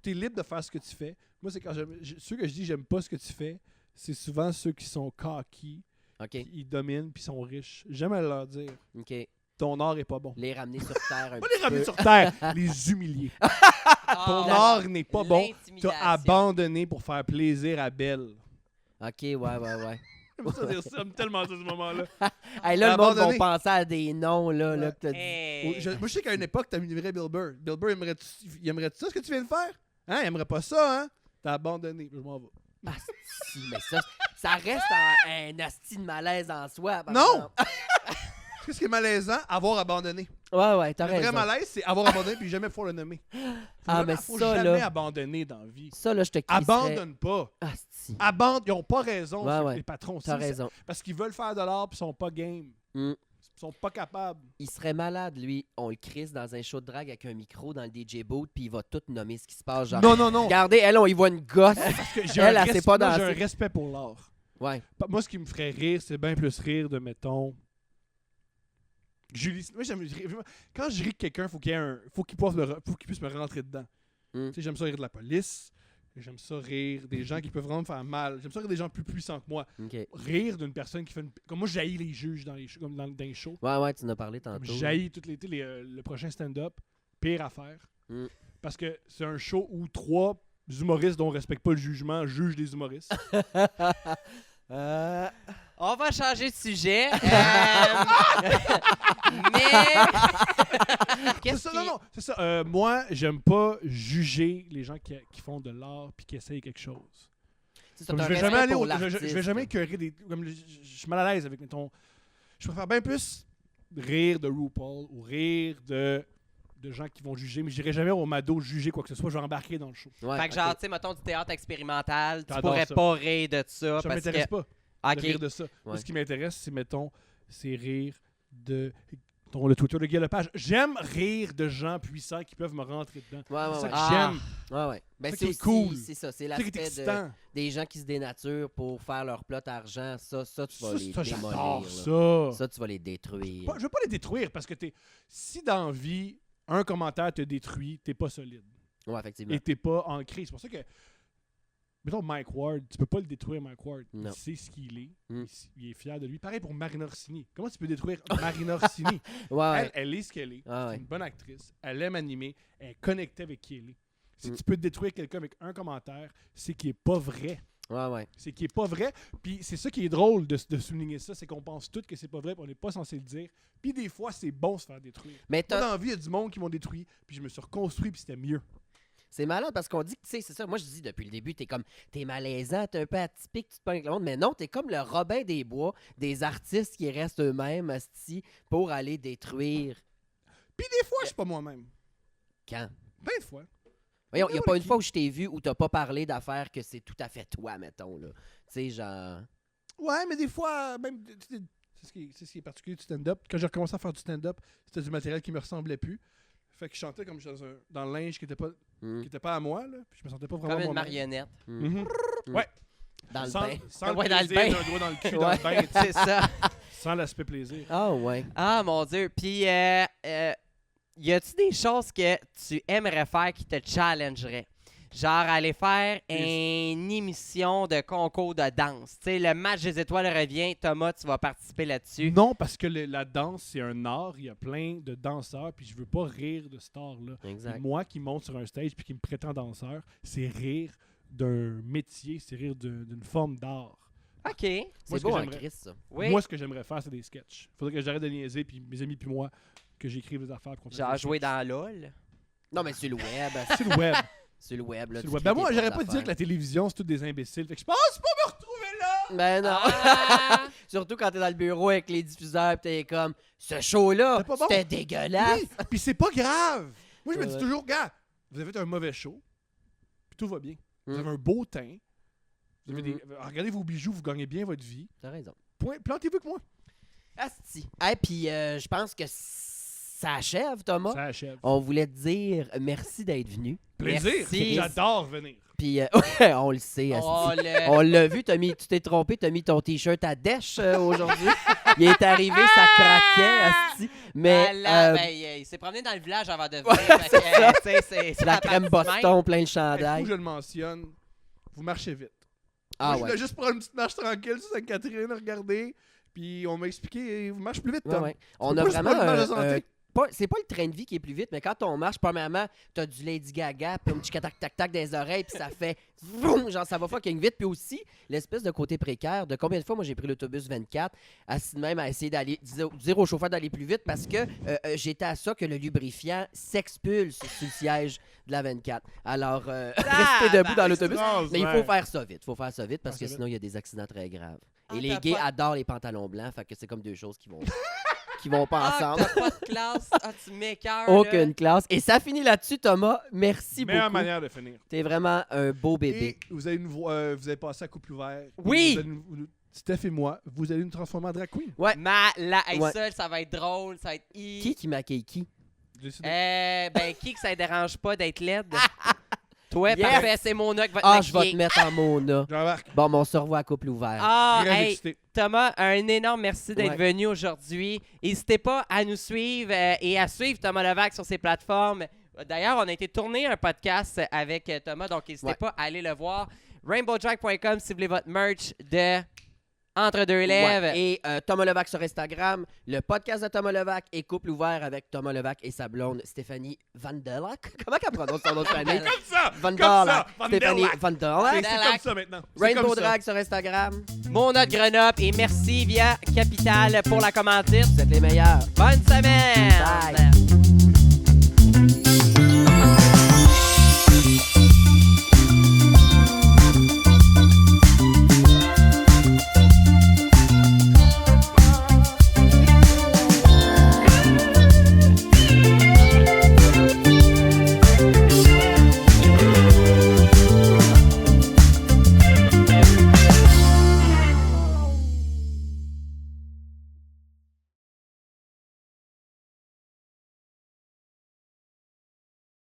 t'es libre de faire ce que tu fais. Moi, c'est quand ceux que je dis j'aime pas ce que tu fais, c'est souvent ceux qui sont cocky, OK, Ils dominent puis ils sont riches. J'aime à leur dire OK. ton art est pas bon. Les ramener sur Terre un Pas petit les ramener peu. sur terre, les humilier. Ton Ah, art n'est pas bon. l'intimidation. T'as abandonné pour faire plaisir à Belle. OK, ouais. J'aime ça dire ça, j'aime tellement ça, ce moment-là. Hey, là, le monde va Abandonné. penser à des noms, là, Ouais. que t'as dit. Hey. Moi, je sais qu'à une époque, t'admirais Bill Burr. Bill Burr, il aimerait ça, ce que tu viens de faire? Hein? Il aimerait pas ça, hein? T'as abandonné. Je m'en vais. Asti, mais ça reste un asti de malaise en soi. par Non! exemple. Qu'est-ce qui est malaisant? Avoir abandonné. Ouais, t'as Le vrai raison. malaise, c'est avoir abandonné puis jamais pouvoir le nommer. Faut ça, jamais là, abandonner dans la vie. ça, là, je te crisserais. Abandonne pas. Asti, Ils ont pas raison, Ouais, ceux- ouais. les patrons. t'as Si, raison. parce qu'ils veulent faire de l'art puis ils sont pas game. Mm. Ils sont pas capables. Il serait malade, lui. On le crisse dans un show de drague avec un micro dans le DJ booth, puis il va tout nommer ce qui se passe. Genre, Non. regardez, elle, on y voit une gosse. Parce que j'ai Elle, un elle sait respect- pas moi, j'ai un danser. respect pour l'art. Ouais. Moi, ce qui me ferait rire, c'est bien plus rire de, mettons... Julie... Moi, quand je ris de quelqu'un, faut qu'il puisse me rentrer dedans. Mm. Tu sais, j'aime ça rire de la police. J'aime ça rire des gens qui peuvent vraiment me faire mal. J'aime ça rire des gens plus puissants que moi. OK. Rire d'une personne qui fait une... Comme moi, j'haïs les juges dans les shows, comme dans les shows. Ouais, tu en as parlé Comme tantôt. j'haïs toutes le prochain stand-up. Pire affaire. Mm. Parce que c'est un show où 3 humoristes dont on respecte pas le jugement jugent les humoristes. On va changer de sujet. Mais. C'est Qu'est-ce ça, qui... non, c'est ça. Moi, j'aime pas juger les gens qui font de l'art puis qui essayent quelque chose. Tu sais, Comme t'as je vais un jamais respect aller pour je vais l'artiste. jamais écœurer des. Comme je suis mal à l'aise avec mettons. Je préfère bien plus rire de RuPaul ou rire de gens qui vont juger, mais j'irai jamais au Mado juger quoi que ce soit. Je vais embarquer dans le show. Ouais, Fait que genre, ok. tu sais, mettons du théâtre expérimental, tu J'adore pourrais ça. pas rire de ça. Ça parce m'intéresse que... pas de Ok. rire de ça. Moi, Ouais. ce qui m'intéresse, c'est mettons, c'est rire de le Twitter de Guy Lepage. J'aime rire de gens puissants qui peuvent me rentrer dedans. Ouais, C'est ça que Ah. j'aime. Ouais. Ben, Ça c'est qui est aussi, cool. c'est ça. C'est C'est ça qui est l'aspect excitant. des gens qui se dénaturent pour faire leur plot argent. Ça, tu vas les Ça, démolir. j'adore là. ça. Ça, tu vas les détruire. Je veux pas les détruire parce que si dans la vie, un commentaire te détruit, t'es pas solide. Ouais, effectivement. Et t'es pas ancré. C'est pour ça que, mettons Mike Ward, tu peux pas le détruire, Mike Ward. Non. Il sait ce qu'il est. Mm. Il est fier de lui. Pareil pour Marina Orsini. Comment tu peux détruire Marina Orsini? Ouais. Elle est ce qu'elle est. Ah ouais. C'est une bonne actrice. Elle aime animer. Elle est connectée avec qui elle est. Si Mm. tu peux détruire quelqu'un avec un commentaire, c'est qu'il est pas vrai. Ouais. C'est qu'il est pas vrai. Puis c'est ça qui est drôle de souligner ça, c'est qu'on pense tous que c'est pas vrai, puis on n'est pas censé le dire. Puis des fois, c'est bon de se faire détruire. Mais Moi, dans la vie, il y a du monde qui m'ont détruit, puis je me suis reconstruit, puis c'était mieux. c'est malade parce qu'on dit que, tu sais, c'est ça. Moi, je dis depuis le début, t'es malaisant, t'es un peu atypique, tu te pognes avec le monde. Mais non, t'es comme le Robin des Bois, des artistes qui restent eux-mêmes, asti, pour aller détruire. Puis des fois, je suis pas moi-même. Quand? Ben de fois. Voyons, il n'y a pas une qui. fois où je t'ai vu où t'as pas parlé d'affaires que c'est tout à fait toi, mettons, là. Tu sais, genre... Ouais, mais des fois, même. C'est ce qui est particulier du stand-up. Quand j'ai recommencé à faire du stand-up, c'était du matériel qui me ressemblait plus. Fait que je chantais comme je suis dans le linge qui était pas à moi, là. Puis je me sentais pas vraiment Comme une moi-même. marionnette. Mhm. Mm. Ouais. Dans le sans, bain. Sans Ouais, le dans le plaisir bain. d'un doigt dans le cul, dans le bain, tu sais, C'est ça. sans l'aspect plaisir. Ah, ouais. Ah, mon Dieu. Puis, y a-tu des choses que tu aimerais faire qui te challengeraient? Genre aller faire une émission de concours de danse. Tu sais, le match des étoiles revient. Thomas, tu vas participer là-dessus. Non, parce que la danse, c'est un art. Il y a plein de danseurs, puis je veux pas rire de cet art-là. Exact. Et moi qui monte sur un stage puis qui me prétend danseur, c'est rire d'un métier, c'est rire d'une forme d'art. OK. Moi, C'est ce beau que en j'aimerais- Christ, ça. Oui. Moi, ce que j'aimerais faire, c'est des sketchs. Faudrait que j'arrête de niaiser, puis mes amis puis moi, que j'écrive des affaires. puis qu'on fasse Genre des jouer sketchs. dans LOL. Non, mais sur le web. Sur le web. Sur le web, là. Sur tu le web. crées Ben moi, tes j'aurais propres pas dit que la télévision, c'est tous des imbéciles. Fait que je pense pas me retrouver là! Ben non. Ah! Surtout quand t'es dans le bureau avec les diffuseurs pis t'es comme, ce show-là, C'était pas bon. c'était dégueulasse. Oui, puis c'est pas grave. Moi, je me C'est dis vrai. toujours, gars, vous avez fait un mauvais show, puis tout va bien. Vous Mm. avez un beau teint. Vous avez Mhm. regardez vos bijoux, vous gagnez bien votre vie. T'as raison. Point. Plantez-vous avec moi. Asti. Et puis, je pense que ça achève, Thomas. Ça achève. On voulait te dire merci d'être venu. Plaisir. Merci. J'adore venir. Puis, on le sait, asti. Oh, le... On l'a vu, tu t'es trompé, t'as mis ton t-shirt à dèche aujourd'hui. Il est arrivé, ça craquait, asti. Mais Ben, il s'est promené dans le village avant de venir. Fait que, ça. tu sais, c'est c'est la crème partie de même. Boston, plein de Il faut chandail. que je le mentionne. Vous marchez vite. Ah Moi, je ouais. voulais juste prendre une petite marche tranquille sur Sainte-Catherine, regarder. Puis on m'a expliqué, marche plus vite, Ouais, Tom. ouais. On peux a pas vraiment. se prendre mal de santé. C'est pas le train de vie qui est plus vite, mais quand on marche, premièrement, t'as du Lady Gaga, puis un petit tac-tac-tac dans les oreilles, puis ça fait vroom, genre ça va fucking vite. Puis aussi, l'espèce de côté précaire de combien de fois moi j'ai pris l'autobus 24, assis de même à essayer d'aller dire au chauffeur d'aller plus vite parce que j'étais à ça que le lubrifiant s'expulse sur le siège de la 24. Alors, restez debout dans l'autobus. Mais il faut faire ça vite. Faut faire ça vite parce que sinon, il y a des accidents très graves. Ah, Et les t'as gays pas- adorent les pantalons blancs, fait que c'est comme deux choses qui vont pas ensemble. T'as pas de classe. Ah, tu m'écoeures. Aucune classe. Et ça finit là-dessus, Thomas. Merci Meilleure beaucoup. manière de finir. T'es vraiment un beau bébé. Et vous allez vous allez passer à couple ouvert. Oui! Vous allez Steph et moi, vous allez nous transformer en drag queen. Ouais. Hey, Ouais. ça va être drôle. Ça va être Qui maquille qui? Ben, qui que ça dérange pas d'être laide? Toi, Yes! parfait, c'est Mona qui va te Ah, je vais maquiller. te mettre en Mona. Jean-Marc, Bon, on se revoit à couple ouvert. Ah, très hey, excité. Thomas, un énorme merci d'être Ouais. venu aujourd'hui. N'hésitez pas à nous suivre et à suivre Thomas Levac sur ses plateformes. D'ailleurs, on a été tourner un podcast avec Thomas, donc n'hésitez Ouais. pas à aller le voir. RainbowJack.com si vous voulez votre merch de Entre deux lèvres. Ouais. Et Thomas Levac sur Instagram, le podcast de Thomas Levac et couple ouvert avec Thomas Levac et sa blonde Stéphanie Vandelak. Comment qu'elle prononce son nom de famille? Comme ça! Vandelak. Comme ça, Stéphanie Vandelak. Vandelak. C'est comme ça maintenant. C'est Rainbow comme ça. Drag sur Instagram. Mona de Grenoble et merci via Capital pour la commandite. Vous êtes les meilleurs. Bonne semaine! Bye.